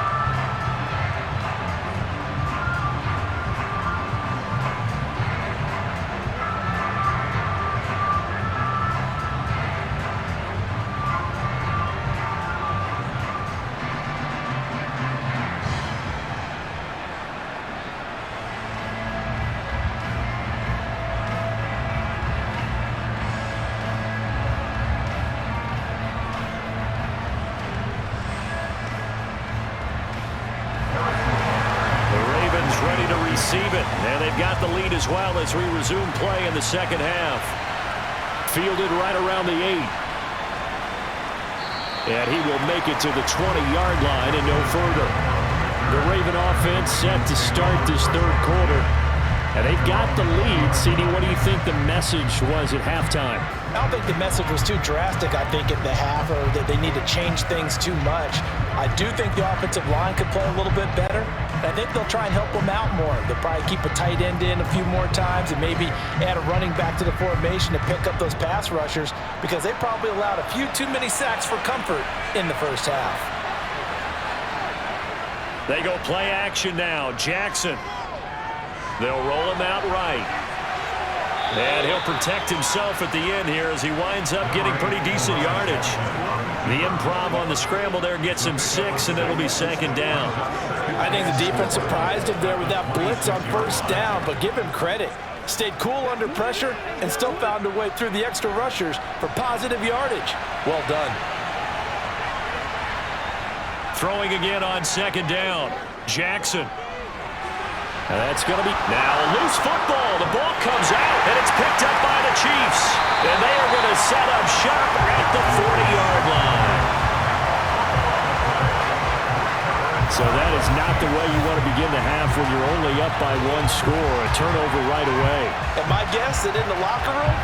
And they've got the lead as well as we resume play in the second half. Fielded right around the 8. And he will make it to the 20-yard line and no further. The Raven offense set to start this third quarter. And they've got the lead. CD, what do you think the message was at halftime? I don't think the message was too drastic, I think, at the half, or that they need to change things too much. I do think the offensive line could play a little bit better. I think they'll try and help them out more. They'll probably keep a tight end in a few more times and maybe add a running back to the formation to pick up those pass rushers, because they probably allowed a few too many sacks for comfort in the first half. They go play action now. Jackson. They'll roll him out right. And he'll protect himself at the end here as he winds up getting pretty decent yardage. The improv on the scramble there gets him 6, and it'll be second down. I think the defense surprised him there with that blitz on first down, but give him credit. Stayed cool under pressure and still found a way through the extra rushers for positive yardage. Well done. Throwing again on second down. Jackson. And that's going to be now a loose football. The ball comes out, and it's picked up by the Chiefs. And they are going to set up shop at the 40-yard line. So that is not the way you want to begin the half when you're only up by 1 score. A turnover right away. And my guess that in the locker room,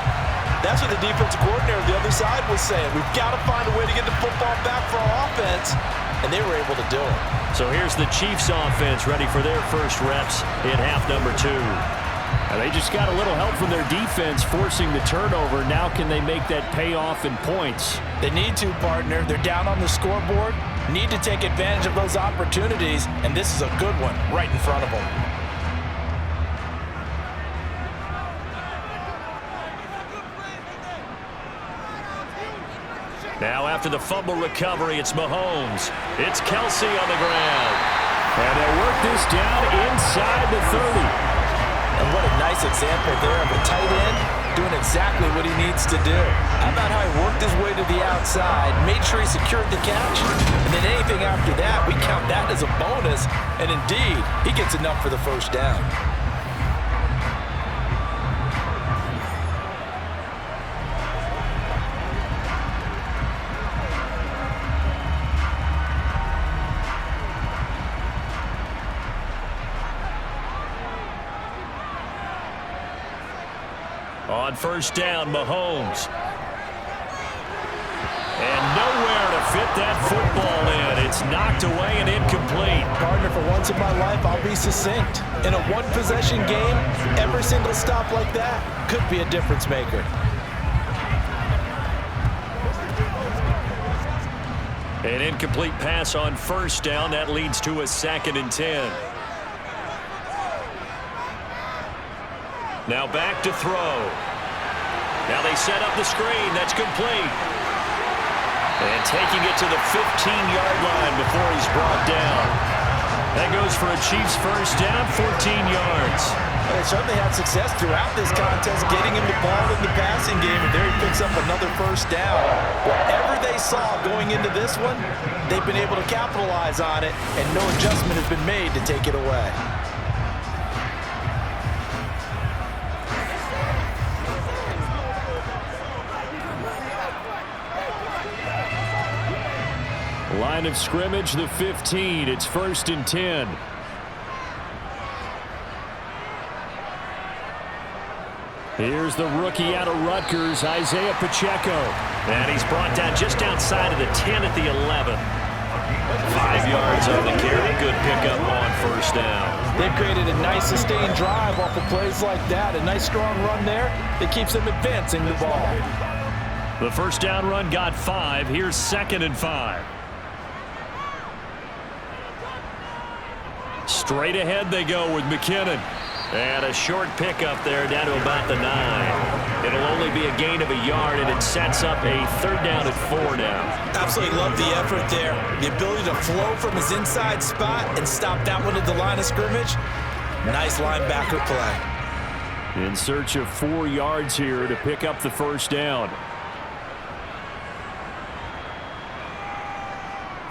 that's what the defensive coordinator on the other side was saying. We've got to find a way to get the football back for our offense. And they were able to do it. So here's the Chiefs offense ready for their first reps in half number 2. And they just got a little help from their defense forcing the turnover. Now can they make that pay off in points? They need to, partner. They're down on the scoreboard. Need to take advantage of those opportunities. And this is a good one right in front of them. Now after the fumble recovery, it's Mahomes. It's Kelsey on the ground. And they'll work this down inside the 30. And what a nice example there of a tight end doing exactly what he needs to do. How about how he worked his way to the outside, made sure he secured the catch, and then anything after that, we count that as a bonus, and indeed, he gets enough for the first down. On first down, Mahomes. And nowhere to fit that football in. It's knocked away and incomplete. Partner, for once in my life, I'll be succinct. In a one-possession game, every single stop like that could be a difference maker. An incomplete pass on first down. That leads to a 2nd and 10. Now back to throw. Now they set up the screen. That's complete. And taking it to the 15-yard line before he's brought down. That goes for a Chiefs first down, 14 yards. They certainly had success throughout this contest, getting him the ball in the passing game, and there he picks up another first down. Whatever they saw going into this one, they've been able to capitalize on it, and no adjustment has been made to take it away. Line of scrimmage, the 15. It's 1st and 10. Here's the rookie out of Rutgers, Isaiah Pacheco. And he's brought down just outside of the 10 at the 11. 5 yards on the carry. Good pickup on first down. They've created a nice sustained drive off of plays like that. A nice strong run there that keeps them advancing the ball. The first down run got 5. Here's 2nd and 5. Straight ahead they go with McKinnon. And a short pickup there down to about the 9. It'll only be a gain of a yard, and it sets up a 3rd down at 4 now. Absolutely love the effort there. The ability to flow from his inside spot and stop that one at the line of scrimmage. Nice linebacker play. In search of 4 yards here to pick up the first down.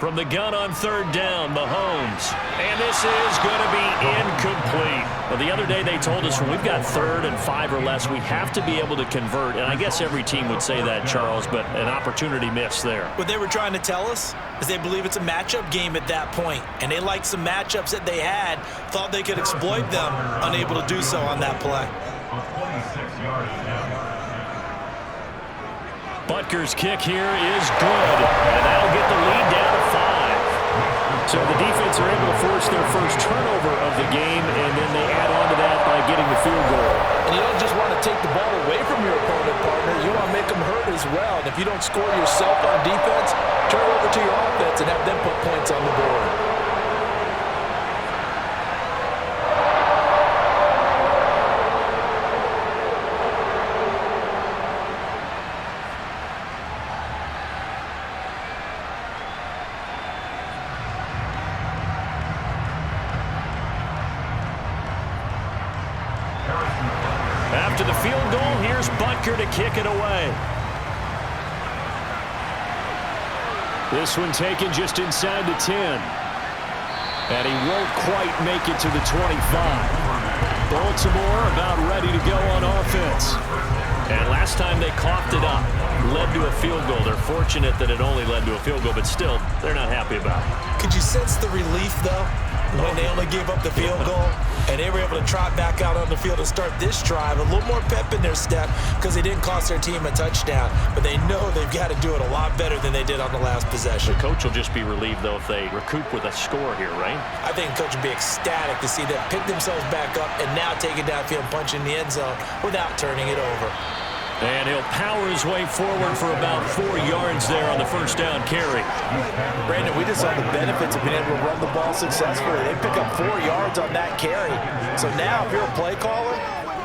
From the gun on 3rd down, Mahomes. And this is going to be incomplete. Well, the other day they told us when we've got 3rd and 5 or less, we have to be able to convert. And I guess every team would say that, Charles, but an opportunity missed there. What they were trying to tell us is they believe it's a matchup game at that point. And they liked some matchups that they had, thought they could exploit them, unable to do so on that play. Butker's kick here is good, and that'll get the lead down to 5. So the defense are able to force their first turnover of the game, and then they add on to that by getting the field goal. And you don't just want to take the ball away from your opponent, partner. You want to make them hurt as well. And if you don't score yourself on defense, turn over to your offense and have them put points on the board. After the field goal, here's Butker to kick it away. This one taken just inside the 10. And he won't quite make it to the 25. Baltimore about ready to go on offense. And last time they coughed it up, led to a field goal. They're fortunate that it only led to a field goal, but still, they're not happy about it. Could you sense the relief, though, when they only gave up the field goal? And they were able to trot back out on the field and start this drive. A little more pep in their step because they didn't cost their team a touchdown. But they know they've got to do it a lot better than they did on the last possession. The coach will just be relieved, though, if they recoup with a score here, right? I think the coach will be ecstatic to see them pick themselves back up and now take it downfield and punch in the end zone without turning it over. And he'll power his way forward for about 4 yards there on the first down carry. Brandon, we just saw the benefits of being able to run the ball successfully. They pick up 4 yards on that carry. So now, if you're a play caller,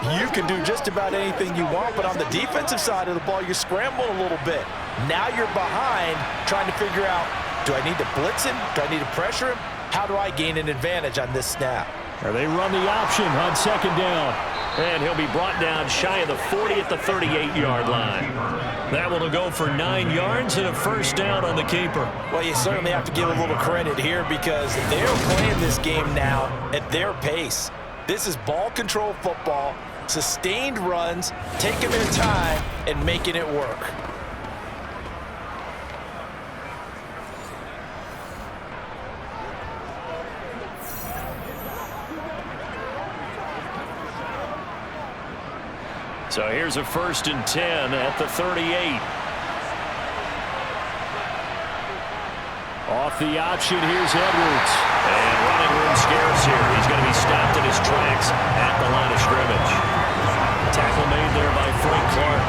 You can do just about anything you want, but on the defensive side of the ball, you're scrambling a little bit. Now you're behind, trying to figure out, do I need to blitz him? Do I need to pressure him? How do I gain an advantage on this snap? Or they run the option on second down. And he'll be brought down shy of the 40 at the 38-yard line. That will go for 9 yards and a first down on the keeper. Well, you certainly have to give a little credit here because they're playing this game now at their pace. This is ball control football, sustained runs, taking their time and making it work. So here's a 1st and 10 at the 38. Off the option, here's Edwards. And running room scarce here. He's going to be stopped in his tracks at the line of scrimmage. Tackle made there by Frank Clark.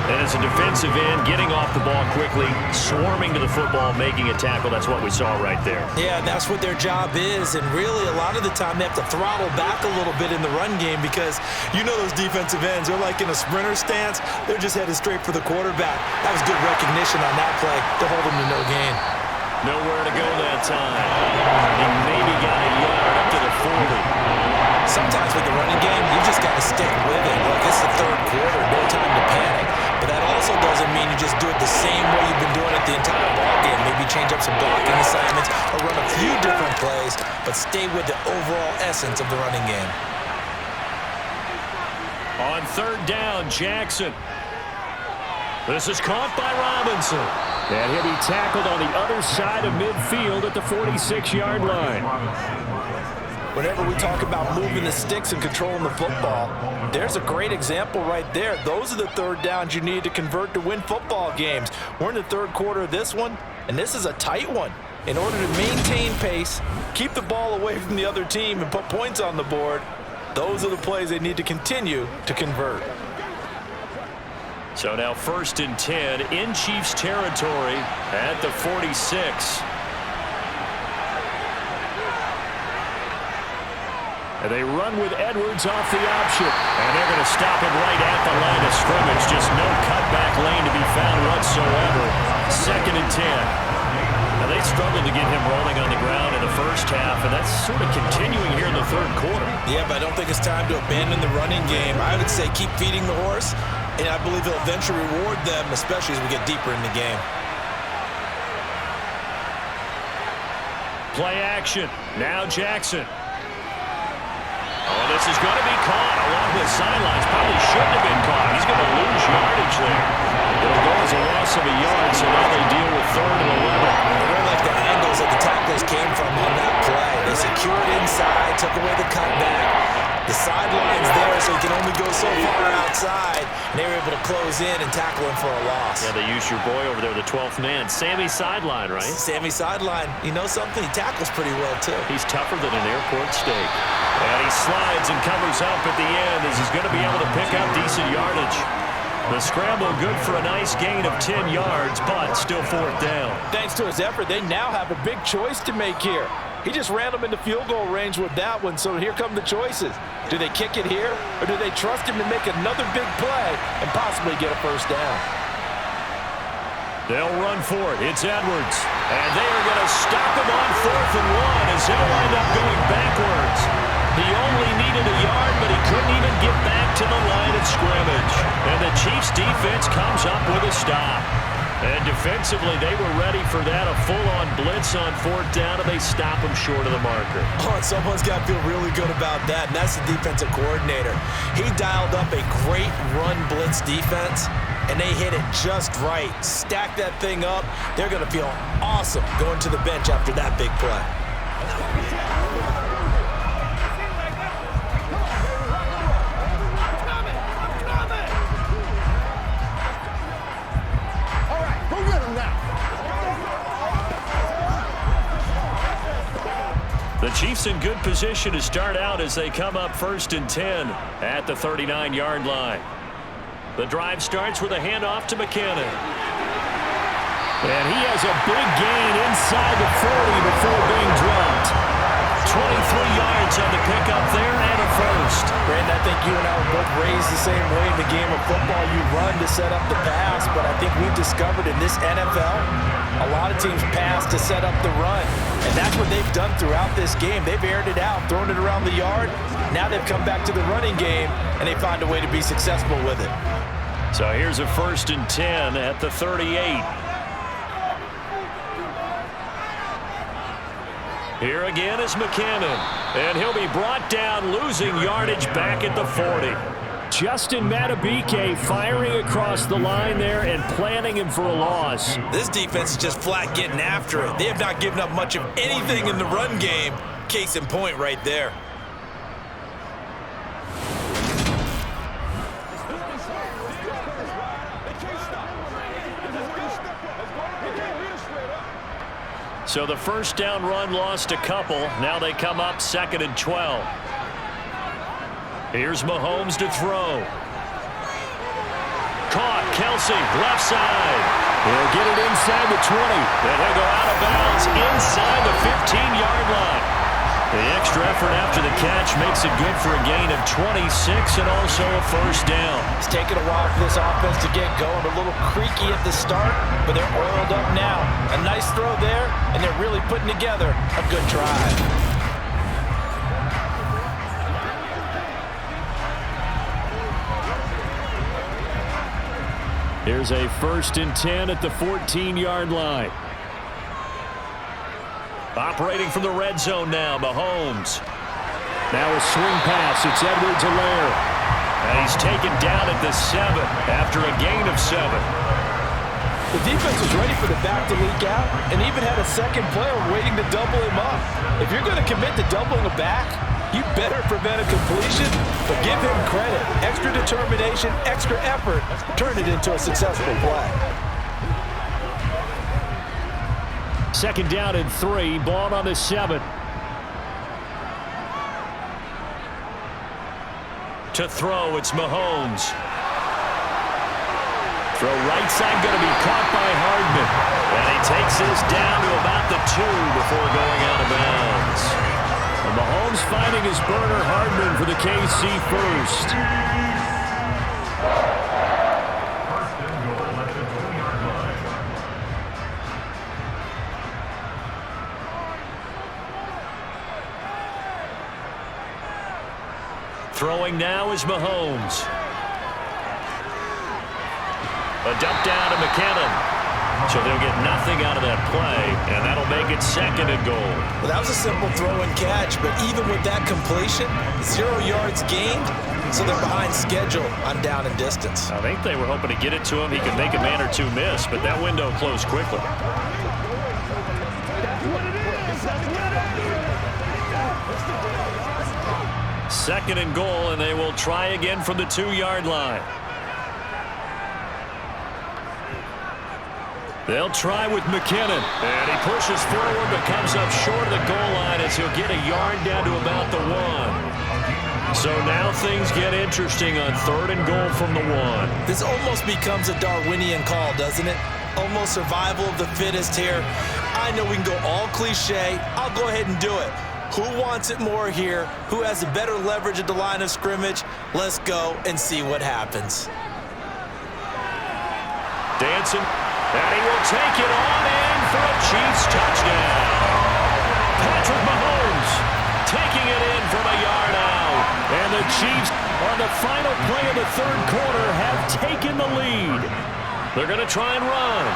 And as a defensive end, getting off the ball quickly, swarming to the football, making a tackle. That's what we saw right there. Yeah, and that's what their job is. And really, a lot of the time, they have to throttle back a little bit in the run game because you know those defensive ends, they're like in a sprinter stance. They're just headed straight for the quarterback. That was good recognition on that play to hold them to no gain. Nowhere to go that time. He maybe got a yard up to the 40. Sometimes with the running game, you just got to stick with it. Like, it's the third quarter, no time to panic. But that also doesn't mean you just do it the same way you've been doing it the entire ball game. Maybe change up some blocking assignments or run a few different plays, but stay with the overall essence of the running game. On 3rd down, Jackson. This is caught by Robinson. And he'll be tackled on the other side of midfield at the 46-yard line. Whenever we talk about moving the sticks and controlling the football, there's a great example right there. Those are the 3rd downs you need to convert to win football games. We're in the 3rd quarter of this one, and this is a tight one. In order to maintain pace, keep the ball away from the other team, and put points on the board, those are the plays they need to continue to convert. So now 1st and 10 in Chiefs territory at the 46. And they run with Edwards off the option. And they're going to stop him right at the line of scrimmage. Just no cutback lane to be found whatsoever. 2nd and 10. Now they struggled to get him rolling on the ground in the first half, and that's sort of continuing here in the 3rd quarter. Yeah, but I don't think it's time to abandon the running game. I would say keep feeding the horse, and I believe he'll eventually reward them, especially as we get deeper in the game. Play action. Now Jackson. Oh, this is going to be caught along the sidelines. Probably shouldn't have been caught. He's going to lose yardage there. It'll go as a loss of a yard, so now they deal with 3rd and 11. I really like the angles that the tacklers came from on that play. They secured inside, took away the cutback. The sideline's there, so he can only go so far outside. And they were able to close in and tackle him for a loss. Yeah, they used your boy over there, the 12th man. Sammy Sideline, right? Sammy Sideline. You know something? He tackles pretty well, too. He's tougher than an airport steak. And he slides and covers up at the end as he's going to be able to pick up decent yardage. The scramble good for a nice gain of 10 yards, but still 4th down. Thanks to his effort, they now have a big choice to make here. He just ran them into field goal range with that one, so here come the choices. Do they kick it here, or do they trust him to make another big play and possibly get a 1st down? They'll run for it. It's Edwards. And they are going to stop him on 4th and 1 as they'll wind up going backwards. He only needed a yard, but he couldn't even get back to the line of scrimmage. And the Chiefs defense comes up with a stop. And defensively, they were ready for that, a full-on blitz on 4th down, and they stop him short of the marker. Oh, someone's got to feel really good about that, and that's the defensive coordinator. He dialed up a great run blitz defense, and they hit it just right. Stack that thing up. They're going to feel awesome going to the bench after that big play. The Chiefs in good position to start out as they come up 1st and 10 at the 39-yard line. The drive starts with a handoff to McKinnon. And he has a big gain inside the 40 before being dropped. 23 yards yards on the pickup there and a first. Brandon, I think you and I were both raised the same way in the game of football. You run to set up the pass, but I think we've discovered in this NFL, a lot of teams pass to set up the run. And that's what they've done throughout this game. They've aired it out, thrown it around the yard. Now they've come back to the running game, and they find a way to be successful with it. So here's a 1st and 10 at the 38. Here again is McKinnon, and he'll be brought down, losing yardage back at the 40. Justin Madubuike firing across the line there and planning him for a loss. This defense is just flat getting after it. They have not given up much of anything in the run game. Case in point right there. So the first down run lost a couple. Now they come up 2nd and 12. Here's Mahomes to throw. Caught. Kelsey, left side. He'll get it inside the 20. Then he'll go out of bounds inside the 15-yard line. The extra effort after the catch makes it good for a gain of 26 and also a first down. It's taken a while for this offense to get going. A little creaky at the start, but they're oiled up now. A nice throw there, and they're really putting together a good drive. Here's a 1st and 10 at the 14-yard line. Operating from the red zone now, Mahomes. Now a swing pass. It's Edwards-Helaire. And he's taken down at the 7 after a gain of 7. The defense was ready for the back to leak out and even had a second player waiting to double him up. If you're going to commit to doubling a back, you better prevent a completion, but give him credit. Extra determination, extra effort, turn it into a successful play. 2nd down and 3. Ball on the 7. To throw, it's Mahomes. Throw right side going to be caught by Hardman. And he takes this down to about the 2 before going out of bounds. And Mahomes finding his burner, Hardman, for the KC first. Throwing now is Mahomes. A dump down to McKinnon. So they'll get nothing out of that play, and that'll make it 2nd and goal. Well, that was a simple throw and catch, but even with that completion, 0 yards gained, so they're behind schedule on down and distance. I think they were hoping to get it to him. He could make a man or two miss, but that window closed quickly. Second and goal, and they will try again from the 2-yard line. They'll try with McKinnon. And he pushes forward but comes up short of the goal line as he'll get a yard down to about the 1. So now things get interesting on 3rd and goal from the 1. This almost becomes a Darwinian call, doesn't it? Almost survival of the fittest here. I know we can go all cliche. I'll go ahead and do it. Who wants it more here? Who has the better leverage at the line of scrimmage? Let's go and see what happens. Dancing, and he will take it on in for a Chiefs touchdown. Patrick Mahomes taking it in from a yard out. And the Chiefs, on the final play of the 3rd quarter, have taken the lead. They're going to try and run.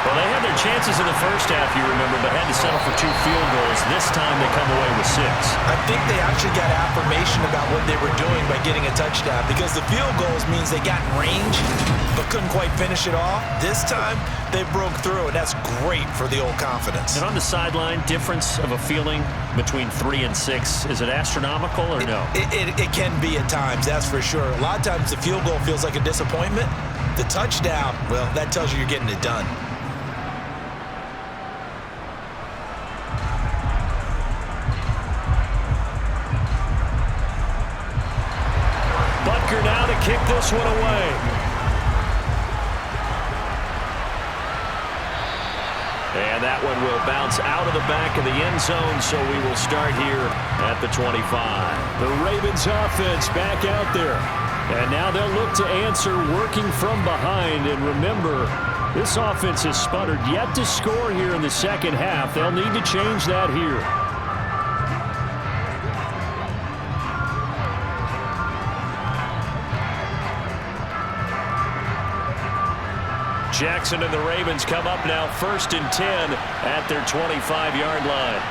Well, they had their chances in the first half, you remember, but had to settle for 2 field goals. This time they come away with 6. I think they actually got affirmation about what they were doing by getting a touchdown, because the field goals means they got in range but couldn't quite finish it off. This time they broke through, and that's great for the old confidence. And on the sideline, difference of a feeling between 3 and 6, is it astronomical or no? It can be at times, that's for sure. A lot of times the field goal feels like a disappointment. The touchdown, well, that tells you you're getting it done. Now to kick this one away. And that one will bounce out of the back of the end zone, so we will start here at the 25. The Ravens offense back out there. And now they'll look to answer working from behind. And remember, this offense has sputtered yet to score here in the second half. They'll need to change that here. Jackson and the Ravens come up now 1st and 10 at their 25-yard line.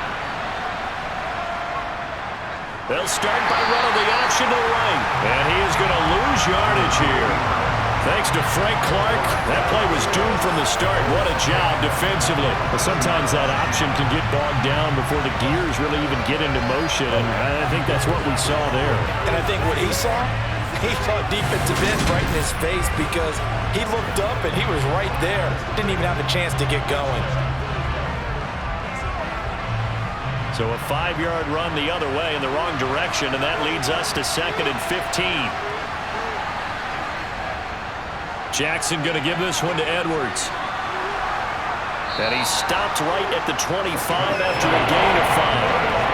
They'll start by running the option to the right. And he is going to lose yardage here. Thanks to Frank Clark, that play was doomed from the start. What a job defensively. But sometimes that option can get bogged down before the gears really even get into motion, and I think that's what we saw there. And I think what he saw defensive end right in his face because he looked up and he was right there. Didn't even have a chance to get going. So a 5-yard run the other way in the wrong direction, and that leads us to 2nd and 15. Jackson going to give this one to Edwards. And he stopped right at the 25 after a gain of 5.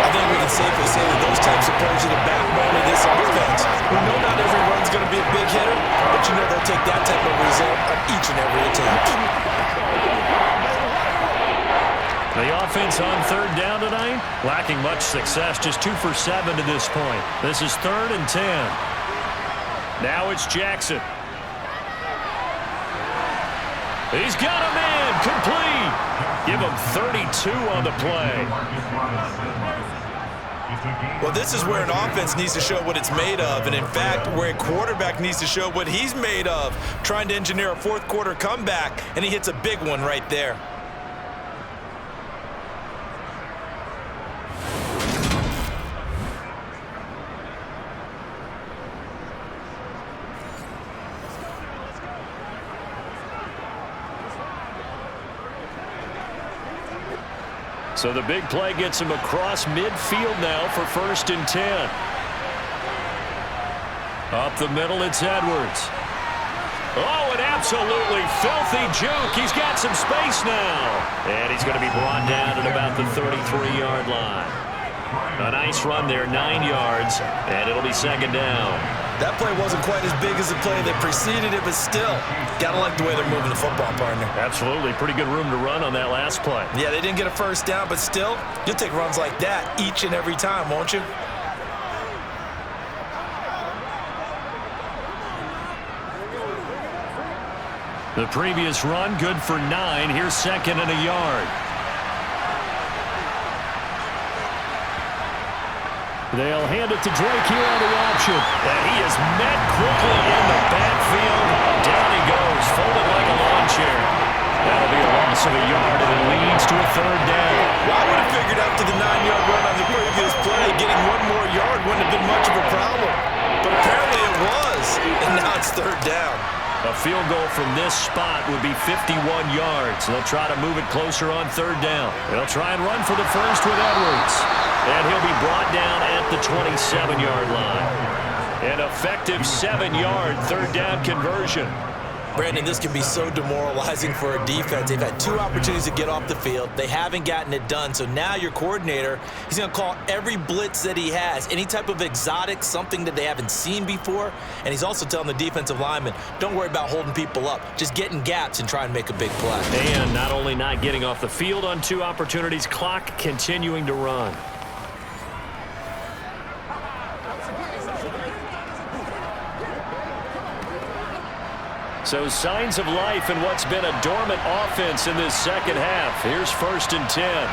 I think we can safely say that those types of players are the backbone of this offense. We know not every run's going to be a big hitter, but you know they'll take that type of result on each and every attempt. The offense on 3rd down tonight, lacking much success, just 2 for 7 to this point. This is 3rd and 10. Now it's Jackson. He's got a man, complete. Give him 32 on the play. Well, this is where an offense needs to show what it's made of, and in fact, where a quarterback needs to show what he's made of, trying to engineer a 4th quarter comeback, and he hits a big one right there. So the big play gets him across midfield now for 1st and 10. Up the middle, it's Edwards. Oh, an absolutely filthy juke. He's got some space now. And he's going to be brought down at about the 33-yard line. A nice run there, 9 yards, and it'll be 2nd down. That play wasn't quite as big as the play that preceded it, but still, gotta like the way they're moving the football, partner. Absolutely. Pretty good room to run on that last play. Yeah, they didn't get a 1st down, but still, you'll take runs like that each and every time, won't you? The previous run, good for 9. Here's 2nd and a yard. They'll hand it to Drake here on the option. And he is met quickly in the backfield. Down he goes, folded like a lawn chair. That'll be a loss of a yard, and it leads to a 3rd down. Well, I would have figured after the 9-yard run on the previous play, getting 1 more yard wouldn't have been much of a problem. But apparently it was, and now it's 3rd down. A field goal from this spot would be 51 yards. They'll try to move it closer on 3rd down. They'll try and run for the first with Edwards. And he'll be brought down at the 27-yard line. An effective 7-yard 3rd down conversion. Brandon, this can be so demoralizing for a defense. They've had 2 opportunities to get off the field. They haven't gotten it done. So now your coordinator, he's going to call every blitz that he has, any type of exotic, something that they haven't seen before. And he's also telling the defensive linemen, don't worry about holding people up. Just get in gaps and try and make a big play. And not only not getting off the field on 2 opportunities, clock continuing to run. So signs of life in what's been a dormant offense in this second half. Here's 1st and 10.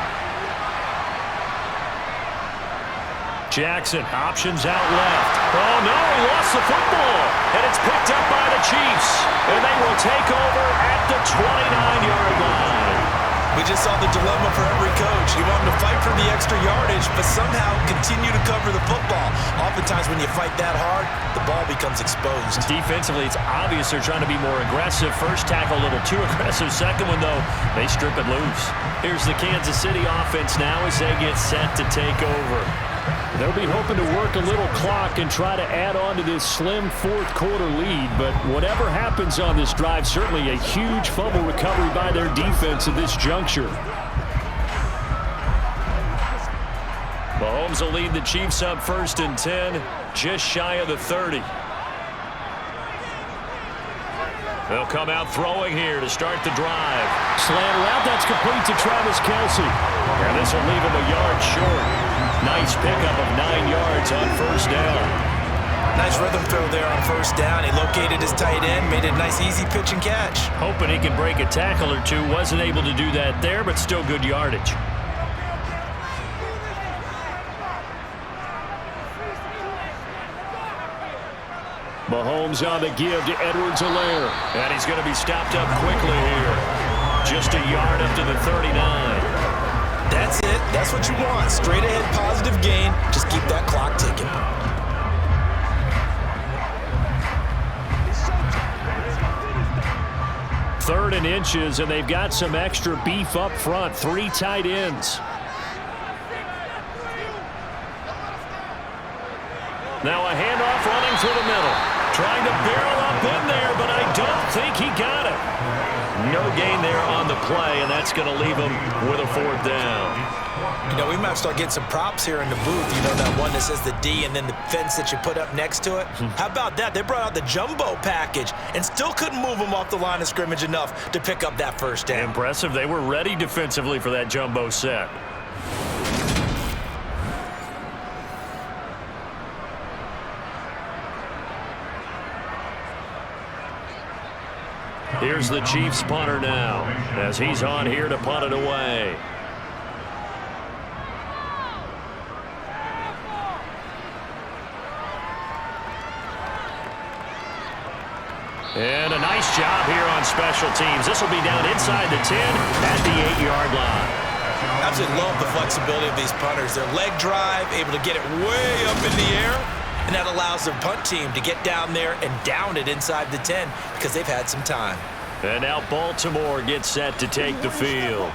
Jackson, options out left. Oh, no, he lost the football. And it's picked up by the Chiefs. And they will take over at the 29-yard line. We just saw the dilemma for every coach. You want them to fight for the extra yardage, but somehow continue to cover the football. Oftentimes when you fight that hard, the ball becomes exposed. Defensively, it's obvious they're trying to be more aggressive. First tackle a little too aggressive. Second one, though, they strip it loose. Here's the Kansas City offense now as they get set to take over. They'll be hoping to work a little clock and try to add on to this slim fourth-quarter lead. But whatever happens on this drive, certainly a huge fumble recovery by their defense at this juncture. Mahomes will lead the Chiefs up 1st and 10, just shy of the 30. They'll come out throwing here to start the drive. Slant route, that's complete to Travis Kelce. And this will leave him a yard short. Nice pickup of 9 yards on 1st down. Nice rhythm throw there on 1st down. He located his tight end, made it a nice easy pitch and catch. Hoping he can break a tackle or two. Wasn't able to do that there, but still good yardage. Mahomes on the give to Edwards-Helaire. And he's going to be stopped up quickly here. Just a yard up to the 39. That's it. That's what you want. Straight ahead positive gain. Just keep that clock ticking. Third and inches, and they've got some extra beef up front. 3 tight ends. Now a handoff running through the middle. Trying to barrel up in there, but I don't think he got it. No gain there on the play, and that's going to leave him with a 4th down. You know, we might start getting some props here in the booth. You know, that one that says the D and then the fence that you put up next to it? How about that? They brought out the jumbo package and still couldn't move him off the line of scrimmage enough to pick up that 1st down. Impressive. They were ready defensively for that jumbo set. Here's the Chiefs punter now as he's on here to punt it away. And a nice job here on special teams. This will be down inside the 10 at the 8-yard line. Absolutely love the flexibility of these punters. Their leg drive, able to get it way up in the air, and that allows the punt team to get down there and down it inside the 10 because they've had some time. And now Baltimore gets set to take the field.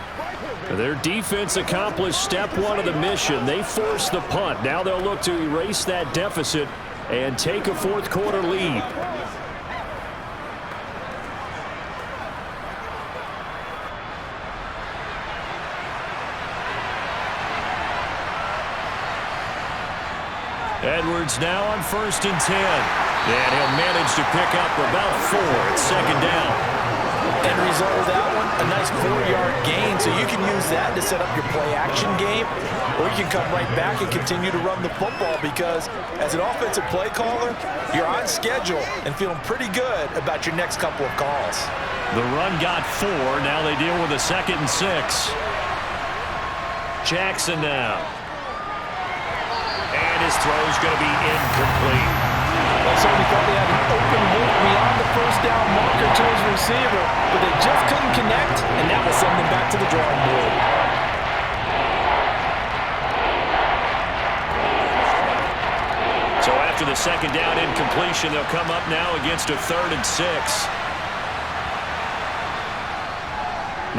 Their defense accomplished step 1 of the mission. They forced the punt. Now they'll look to erase that deficit and take a fourth-quarter lead. Edwards now on 1st and 10. And he'll manage to pick up about 4 at 2nd down. End result of that one, a nice 4-yard gain. So you can use that to set up your play-action game, or you can come right back and continue to run the football because as an offensive play caller, you're on schedule and feeling pretty good about your next couple of calls. The run got 4. Now they deal with a 2nd and 6. Jackson now. And his throw's going to be incomplete. Well, certainly thought they had an open look beyond the 1st down marker to his receiver, but they just couldn't connect, and that will send them back to the drawing board. So after the 2nd down incompletion, they'll come up now against a 3rd and 6.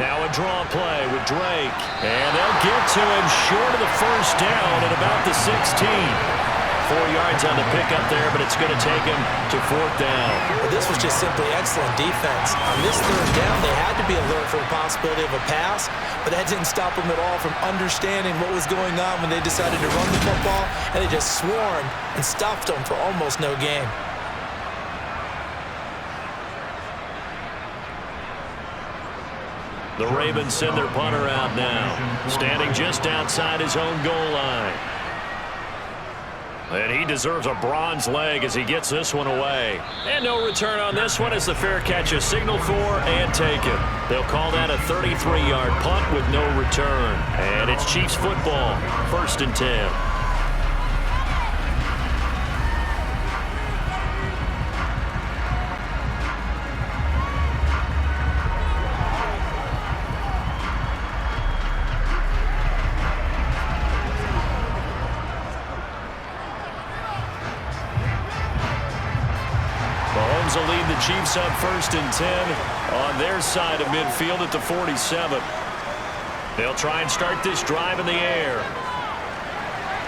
Now a draw play with Drake. And they'll get to him short of the 1st down at about the 16. 4 yards on the pickup there, but it's going to take him to 4th down. Well, this was just simply excellent defense. On this 3rd down, they had to be alert for the possibility of a pass, but that didn't stop them at all from understanding what was going on when they decided to run the football, and they just swarmed and stopped them for almost no gain. The Ravens send their punter out now, standing just outside his own goal line. And he deserves a bronze leg as he gets this one away. And no return on this one as the fair catch is signaled for and taken. They'll call that a 33-yard punt with no return. And it's Chiefs football, 1st and 10. Will lead the Chiefs up 1st and 10 on their side of midfield at the 47. They'll try and start this drive in the air.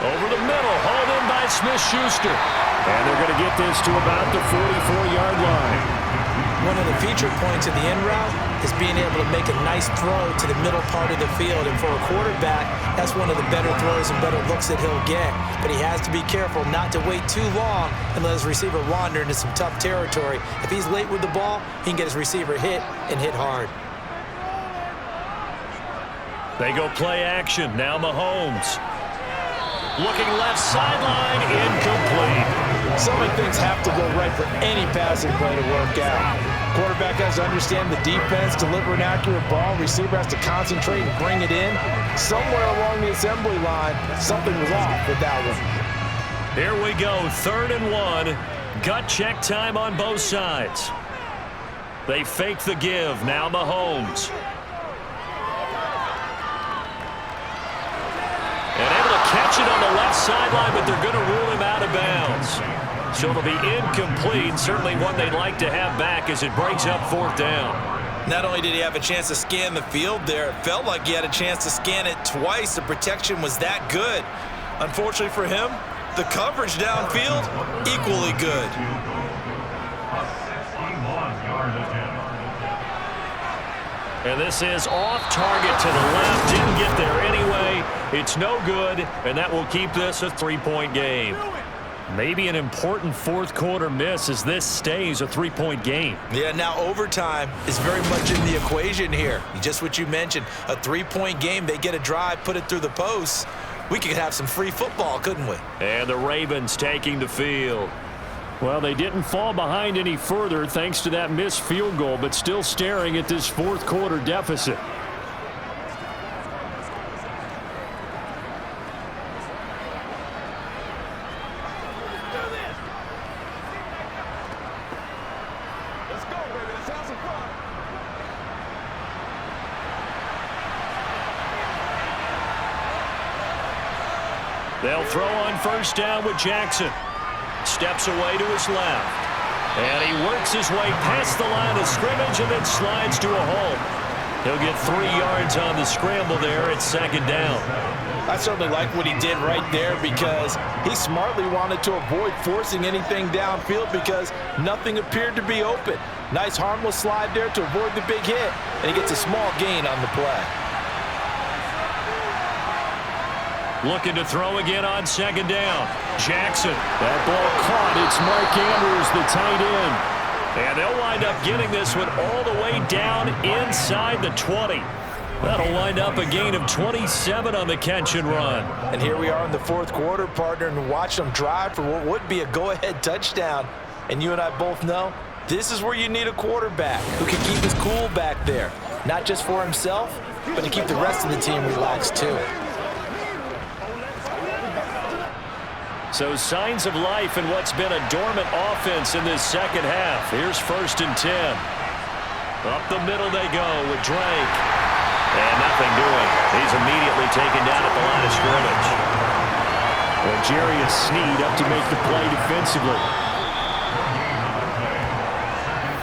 Over the middle, hauled in by Smith-Schuster. And they're going to get this to about the 44-yard line. One of the feature points of the in route is being able to make a nice throw to the middle part of the field. And for a quarterback, that's one of the better throws and better looks that he'll get. But he has to be careful not to wait too long and let his receiver wander into some tough territory. If he's late with the ball, he can get his receiver hit and hit hard. They go play action. Now Mahomes. Looking left sideline, incomplete. So many things have to go right for any passing play to work out. Quarterback has to understand the defense, deliver an accurate ball. Receiver has to concentrate and bring it in. Somewhere along the assembly line, something was off with that one. Here we go, 3rd and 1. Gut check time on both sides. They fake the give. Now Mahomes. And able to catch it on the left sideline, but they're going to rule him out of bounds. So it'll be incomplete. Certainly one they'd like to have back as it breaks up 4th down. Not only did he have a chance to scan the field there, it felt like he had a chance to scan it twice. The protection was that good. Unfortunately for him, the coverage downfield, equally good. And this is off target to the left. Didn't get there anyway. It's no good, and that will keep this a 3-point game. Maybe an important 4th quarter miss as this stays a 3-point game. Yeah, now overtime is very much in the equation here. Just what you mentioned, a 3-point game. They get a drive, put it through the posts. We could have some free football, couldn't we? And the Ravens taking the field. Well, they didn't fall behind any further thanks to that missed field goal, but still staring at this 4th quarter deficit. They'll throw on 1st down with Jackson. Steps away to his left. And he works his way past the line of scrimmage and then slides to a hole. He'll get 3 yards on the scramble there at 2nd down. I certainly like what he did right there because he smartly wanted to avoid forcing anything downfield because nothing appeared to be open. Nice harmless slide there to avoid the big hit, and he gets a small gain on the play. Looking to throw again on 2nd down. Jackson. That ball caught. It's Mark Andrews, the tight end. And they'll wind up getting this one all the way down inside the 20. That'll wind up a gain of 27 on the catch and run. And here we are in the 4th quarter, partner, and watch them drive for what would be a go-ahead touchdown. And you and I both know this is where you need a quarterback who can keep his cool back there. Not just for himself, but to keep the rest of the team relaxed too. So signs of life in what's been a dormant offense in this 2nd half. Here's 1st and 10. Up the middle they go with Drake. And nothing doing. He's immediately taken down at the line of scrimmage. Well, Jarius Sneed up to make the play defensively.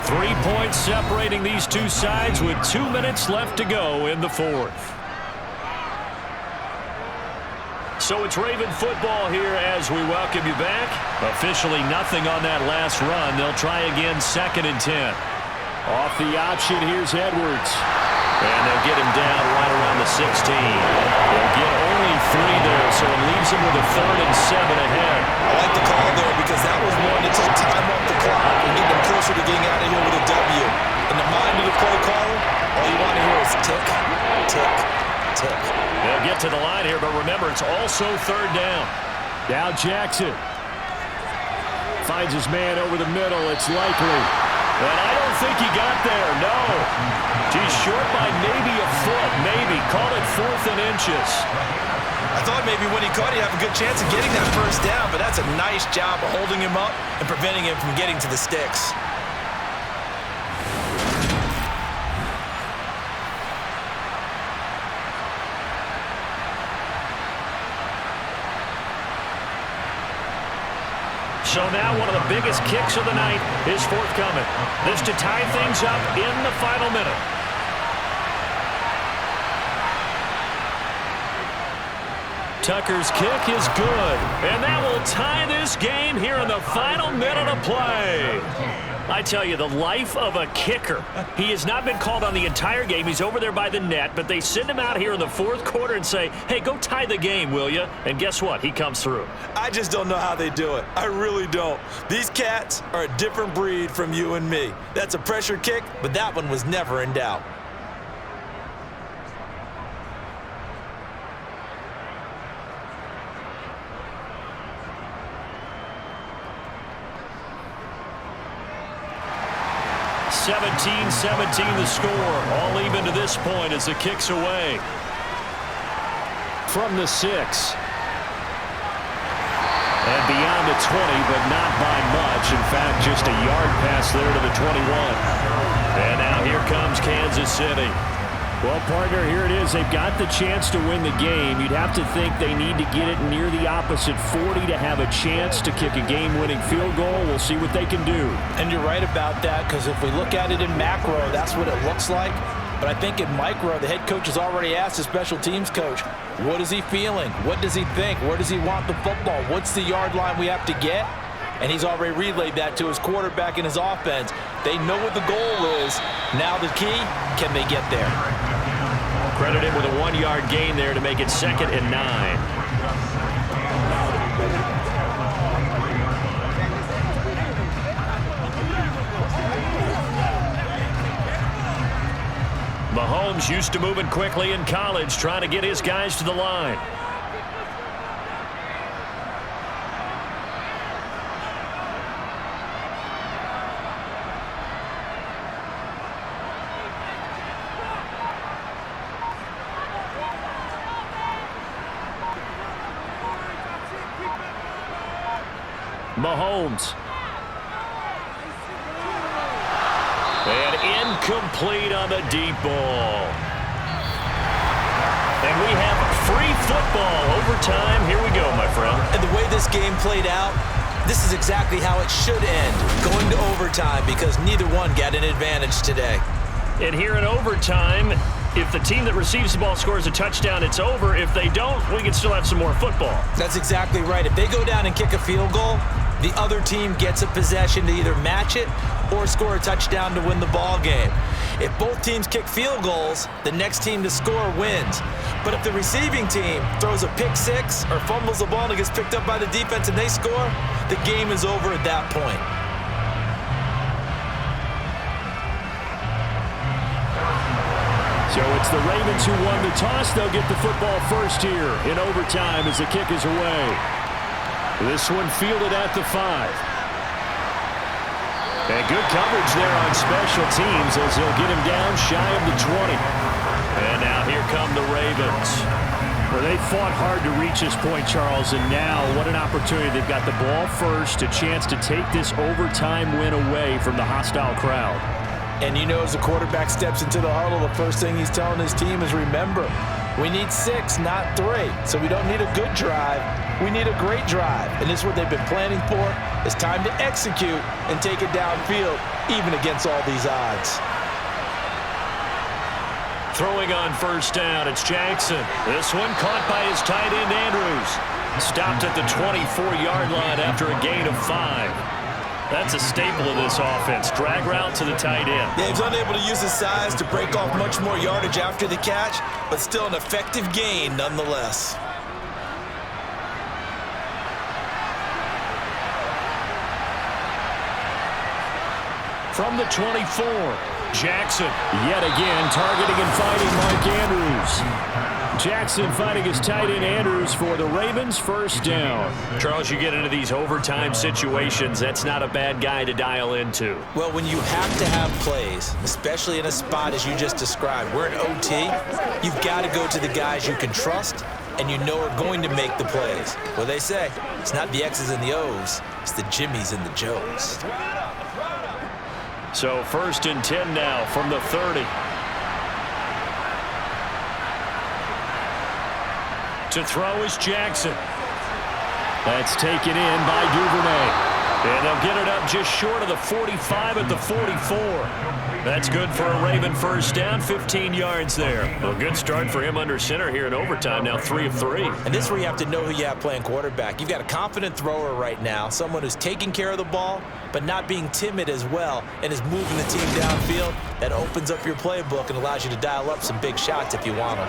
3 points separating these two sides with 2 minutes left to go in the 4th. So it's Raven football here as we welcome you back. Officially nothing on that last run. They'll try again 2nd and 10. Off the option, here's Edwards. And they'll get him down right around the 16. They'll get only 3 there, so it leaves him with a 3rd and 7 ahead. I like the call there because that was one to take time off the clock and get them closer to getting out of here with a W. In the mind of the play caller, all you want to hear is tick, tick, tick. They'll get to the line here, but remember, it's also 3rd down. Now Jackson finds his man over the middle. It's likely. And I don't think he got there, no. He's short by maybe a foot, maybe. Call it 4th and inches. I thought maybe when he caught, he'd have a good chance of getting that 1st down, but that's a nice job of holding him up and preventing him from getting to the sticks. So now one of the biggest kicks of the night is forthcoming. This to tie things up in the final minute. Tucker's kick is good. And that will tie this game here in the final minute of play. I tell you, the life of a kicker. He has not been called on the entire game. He's over there by the net, but they send him out here in the fourth quarter and say, hey, go tie the game, will you? And guess what? He comes through. I just don't know how they do it. I really don't. These cats are a different breed from you and me. That's a pressure kick, but that one was never in doubt. (17-17) the score. All even to this point as the kick's away. From the 6. And beyond the 20, but not by much. In fact, just a yard pass there to the 21. And now here comes Kansas City. Well, partner, here it is. They've got the chance to win the game. You'd have to think they need to get it near the opposite 40 to have a chance to kick a game-winning field goal. We'll see what they can do. And you're right about that, because if we look at it in macro, that's what it looks like. But I think in micro, the head coach has already asked the special teams coach, what is he feeling? What does he think? Where does he want the football? What's the yard line we have to get? And he's already relayed that to his quarterback and his offense. They know what the goal is. Now the key, can they get there? Credit him with a 1-yard gain there to make it 2nd and 9. Mahomes used to moving quickly in college, trying to get his guys to the line. Mahomes. And incomplete on the deep ball. And we have free football. Overtime. Here we go, my friend. And the way this game played out, this is exactly how it should end, going to overtime, because neither one got an advantage today. And here in overtime, if the team that receives the ball scores a touchdown, it's over. If they don't, we can still have some more football. That's exactly right. If they go down and kick a field goal, the other team gets a possession to either match it or score a touchdown to win the ball game. If both teams kick field goals, the next team to score wins. But if the receiving team throws a pick six or fumbles the ball and it gets picked up by the defense and they score, the game is over at that point. So it's the Ravens who won the toss. They'll get the football first here in overtime as the kick is away. This one fielded at the 5. And good coverage there on special teams as he'll get him down shy of the 20. And now here come the Ravens. Well, they fought hard to reach this point, Charles, and now what an opportunity. They've got the ball first, a chance to take this overtime win away from the hostile crowd. And you know, as the quarterback steps into the huddle, the first thing he's telling his team is, remember, we need 6, not 3. So we don't need a good drive. We need a great drive. And this is what they've been planning for. It's time to execute and take it downfield, even against all these odds. Throwing on first down, it's Jackson. This one caught by his tight end, Andrews. Stopped at the 24-yard line after a gain of 5. That's a staple of this offense. Drag route to the tight end. Yeah, he's unable to use his size to break off much more yardage after the catch, but still an effective gain nonetheless. From the 24, Jackson. Yet again, targeting and fighting Mark Andrews. Jackson fighting his tight end Andrews for the Ravens, first down. Charles, you get into these overtime situations, that's not a bad guy to dial into. Well, when you have to have plays, especially in a spot as you just described, we're in OT, you've got to go to the guys you can trust and you know are going to make the plays. Well, they say, it's not the X's and the O's, it's the Jimmies and the Joes. So 1st and 10 now from the 30. To throw is Jackson. That's taken in by Duvernay. And they'll get it up just short of the 45 at the 44. That's good for a Raven first down, 15 yards there. Well, good start for him under center here in overtime, now 3 of 3. And this is where you have to know who you have playing quarterback. You've got a confident thrower right now, someone who's taking care of the ball, but not being timid as well, and is moving the team downfield. That opens up your playbook and allows you to dial up some big shots if you want them.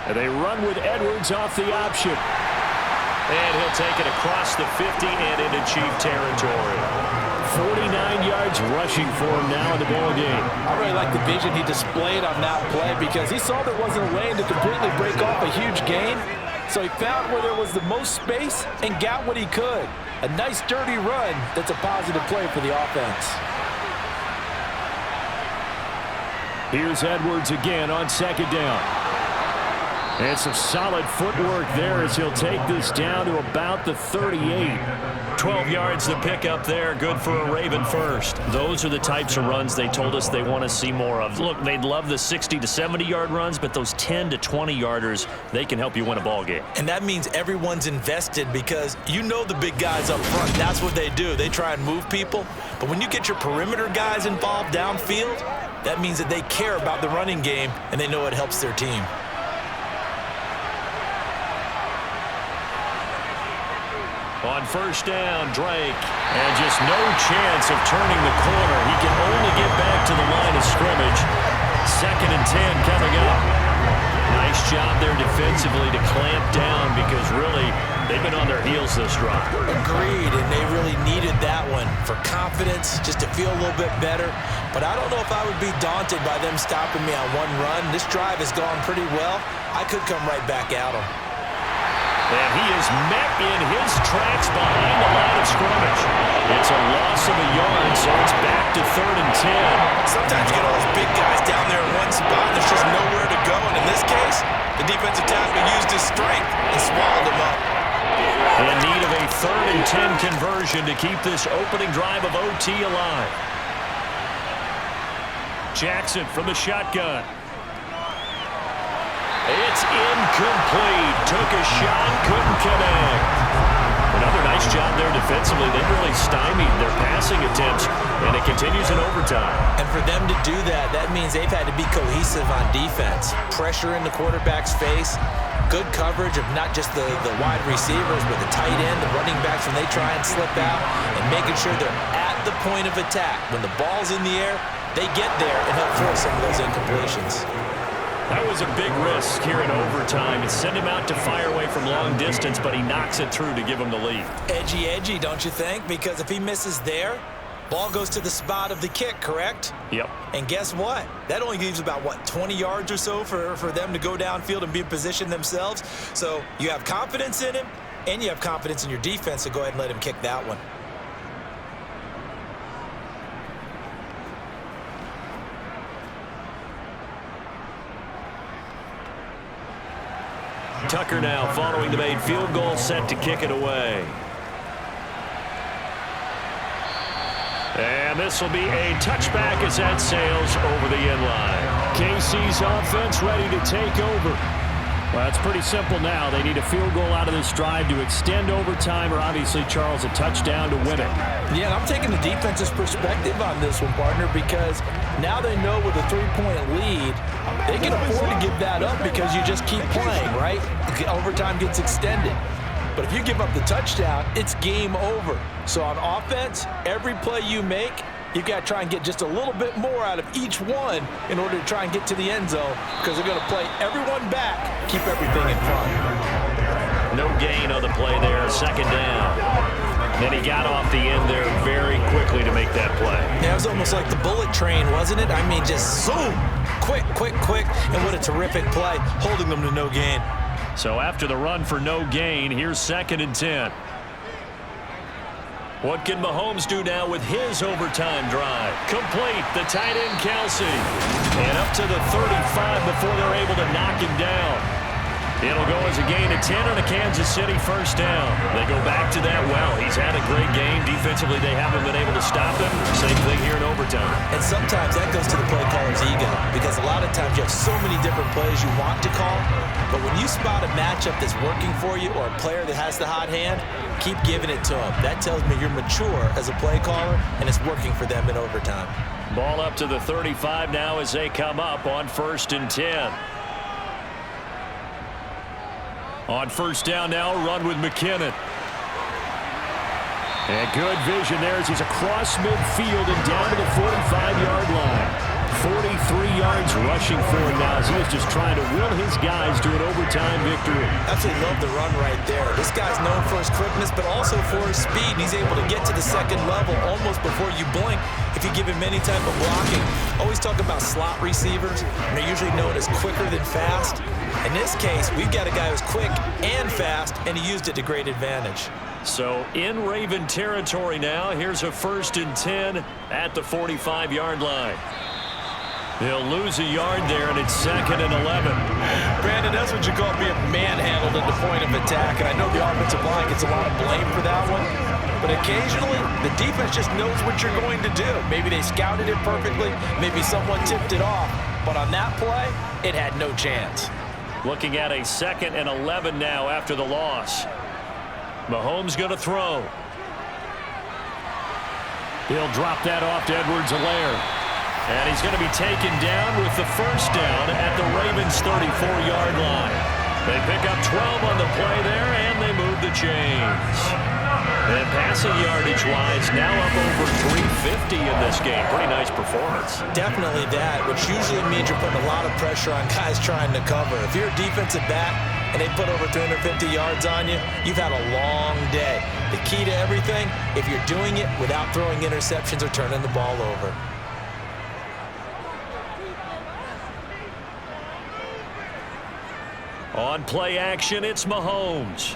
And they run with Edwards off the option. And he'll take it across the 50 and into Chief territory. 49 yards rushing for him now in the ball game. I really like the vision he displayed on that play because he saw there wasn't a lane to completely break off a huge gain. So he found where there was the most space and got what he could. A nice, dirty run that's a positive play for the offense. Here's Edwards again on second down. And some solid footwork there as he'll take this down to about the 38. 12 yards to pick up there. Good for a Raven first. Those are the types of runs they told us they want to see more of. Look, they'd love the 60 to 70-yard runs, but those 10 to 20-yarders, they can help you win a ball game. And that means everyone's invested because you know the big guys up front. That's what they do. They try and move people. But when you get your perimeter guys involved downfield, that means that they care about the running game and they know it helps their team. On first down, Drake. And just no chance of turning the corner. He can only get back to the line of scrimmage. 2nd and 10 coming up. Nice job there defensively to clamp down because really they've been on their heels this drive. Agreed, and they really needed that one for confidence, just to feel a little bit better. But I don't know if I would be daunted by them stopping me on one run. This drive has gone pretty well. I could come right back at them. And he is met in his tracks behind the line of scrimmage. It's a loss of a yard, so it's back to 3rd and 10. Sometimes you get all those big guys down there in one spot, and there's just nowhere to go. And in this case, the defensive tackle used his strength and swallowed him up. In need of a 3rd and 10 conversion to keep this opening drive of OT alive. Jackson from the shotgun. It's incomplete. Took a shot, couldn't connect. Another nice job there defensively. They really stymied their passing attempts, and it continues in overtime. And for them to do that, that means they've had to be cohesive on defense. Pressure in the quarterback's face. Good coverage of not just the wide receivers, but the tight end, the running backs when they try and slip out, and making sure they're at the point of attack. When the ball's in the air, they get there and help force some of those incompletions. That was a big risk here in overtime. It sent him out to fire away from long distance, but he knocks it through to give him the lead. Edgy, don't you think? Because if he misses there, ball goes to the spot of the kick, correct? Yep. And guess what? That only leaves about, 20 yards or so for them to go downfield and be in position themselves. So you have confidence in him, and you have confidence in your defense to go ahead and let him kick that one. Tucker now following the made field goal, set to kick it away. And this will be a touchback as that sails over the end line. KC's offense ready to take over. Well, it's pretty simple now. They need a field goal out of this drive to extend overtime, or obviously, Charles, a touchdown to win it. Yeah, I'm taking the defense's perspective on this one, partner, because now they know with a 3-point lead, they can afford to give that up because you just keep playing, right? Overtime gets extended. But if you give up the touchdown, it's game over. So on offense, every play you make, you've got to try and get just a little bit more out of each one in order to try and get to the end zone because they're going to play everyone back, keep everything in front. No gain on the play there, 2nd down. Then he got off the end there very quickly to make that play. Yeah, it was almost like the bullet train, wasn't it? I mean, just zoom, quick, and what a terrific play, holding them to no gain. So after the run for no gain, here's 2nd and 10. What can Mahomes do now with his overtime drive? Complete, the tight end Kelsey. And up to the 35 before they're able to knock him down. It'll go as a gain of 10 on a Kansas City first down. They go back to that well. He's had a great game. Defensively, they haven't been able to stop him. Same thing here in overtime. And sometimes that goes to the play caller's ego, because a lot of times you have so many different plays you want to call, but when you spot a matchup that's working for you or a player that has the hot hand, keep giving it to him. That tells me you're mature as a play caller, and it's working for them in overtime. Ball up to the 35 now as they come up on 1st and 10. On first down now, run with McKinnon. And good vision there as he's across midfield and down to the 45-yard line. 43 yards rushing for him now as he was just trying to will his guys to an overtime victory. Absolutely love the run right there. This guy's known for his quickness, but also for his speed. He's able to get to the second level almost before you blink if you give him any type of blocking. Always talk about slot receivers, and they're usually known as quicker than fast. In this case, we've got a guy who's quick and fast, and he used it to great advantage. So in Raven territory now, here's a 1st and 10 at the 45-yard line. They'll lose a yard there, and it's 2nd and 11. Brandon, that's what you call being manhandled at the point of attack, and I know the offensive line gets a lot of blame for that one, but occasionally the defense just knows what you're going to do. Maybe they scouted it perfectly, maybe someone tipped it off, but on that play, it had no chance. Looking at a 2nd and 11 now after the loss. Mahomes going to throw. He'll drop that off to Edwards-Helaire. And he's going to be taken down with the first down at the Ravens' 34-yard line. They pick up 12 on the play there, and they move the chains. And passing yardage-wise, now up over 350 in this game. Pretty nice performance. Definitely that, which usually means you're putting a lot of pressure on guys trying to cover. If you're a defensive back and they put over 350 yards on you, you've had a long day. The key to everything, if you're doing it without throwing interceptions or turning the ball over. On play action, it's Mahomes.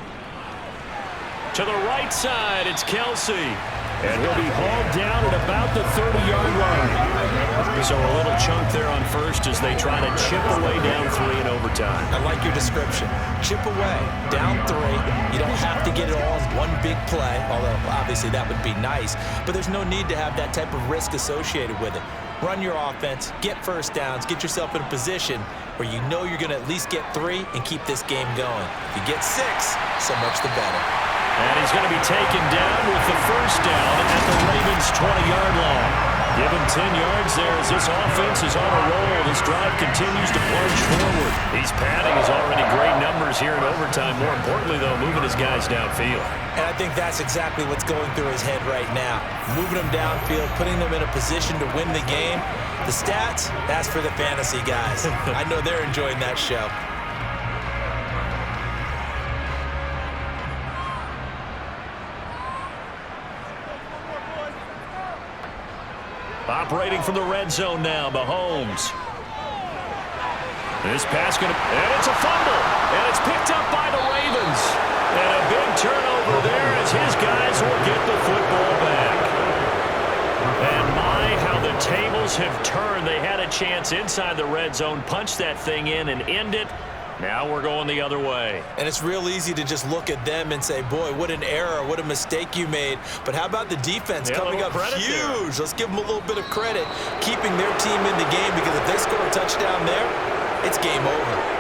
To the right side, it's Kelsey. And he'll be hauled down at about the 30-yard line. So a little chunk there on first as they try to chip away down 3 in overtime. I like your description. Chip away, down 3. You don't have to get it all in one big play, although obviously that would be nice. But there's no need to have that type of risk associated with it. Run your offense, get first downs, get yourself in a position where you know you're going to at least get 3 and keep this game going. If you get 6, so much the better. And he's going to be taken down with the first down at the Ravens' 20-yard line. Give him 10 yards there as this offense is on a roll. This drive continues to plunge forward. He's padding his already great numbers here in overtime. More importantly, though, moving his guys downfield. And I think that's exactly what's going through his head right now. Moving them downfield, putting them in a position to win the game. The stats, that's for the fantasy guys. I know they're enjoying that show. Operating from the red zone now, Mahomes. This pass and it's a fumble, and it's picked up by the Ravens. And a big turnover there as his guys will get the football back. And my, how the tables have turned. They had a chance inside the red zone, punch that thing in and end it. Now we're going the other way. And it's real easy to just look at them and say, boy, what an error, what a mistake you made. But how about the defense coming up huge? There. Let's give them a little bit of credit, keeping their team in the game, because if they score a touchdown there, it's game over.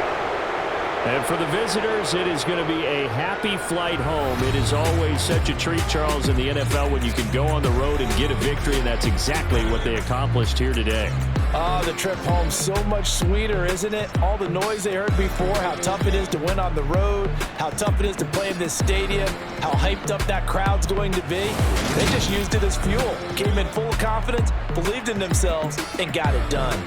And for the visitors, it is going to be a happy flight home. It is always such a treat, Charles, in the NFL when you can go on the road and get a victory, and that's exactly what they accomplished here today. The trip home so much sweeter, isn't it? All the noise they heard before, how tough it is to win on the road, how tough it is to play in this stadium, how hyped up that crowd's going to be. They just used it as fuel, came in full of confidence, believed in themselves, and got it done.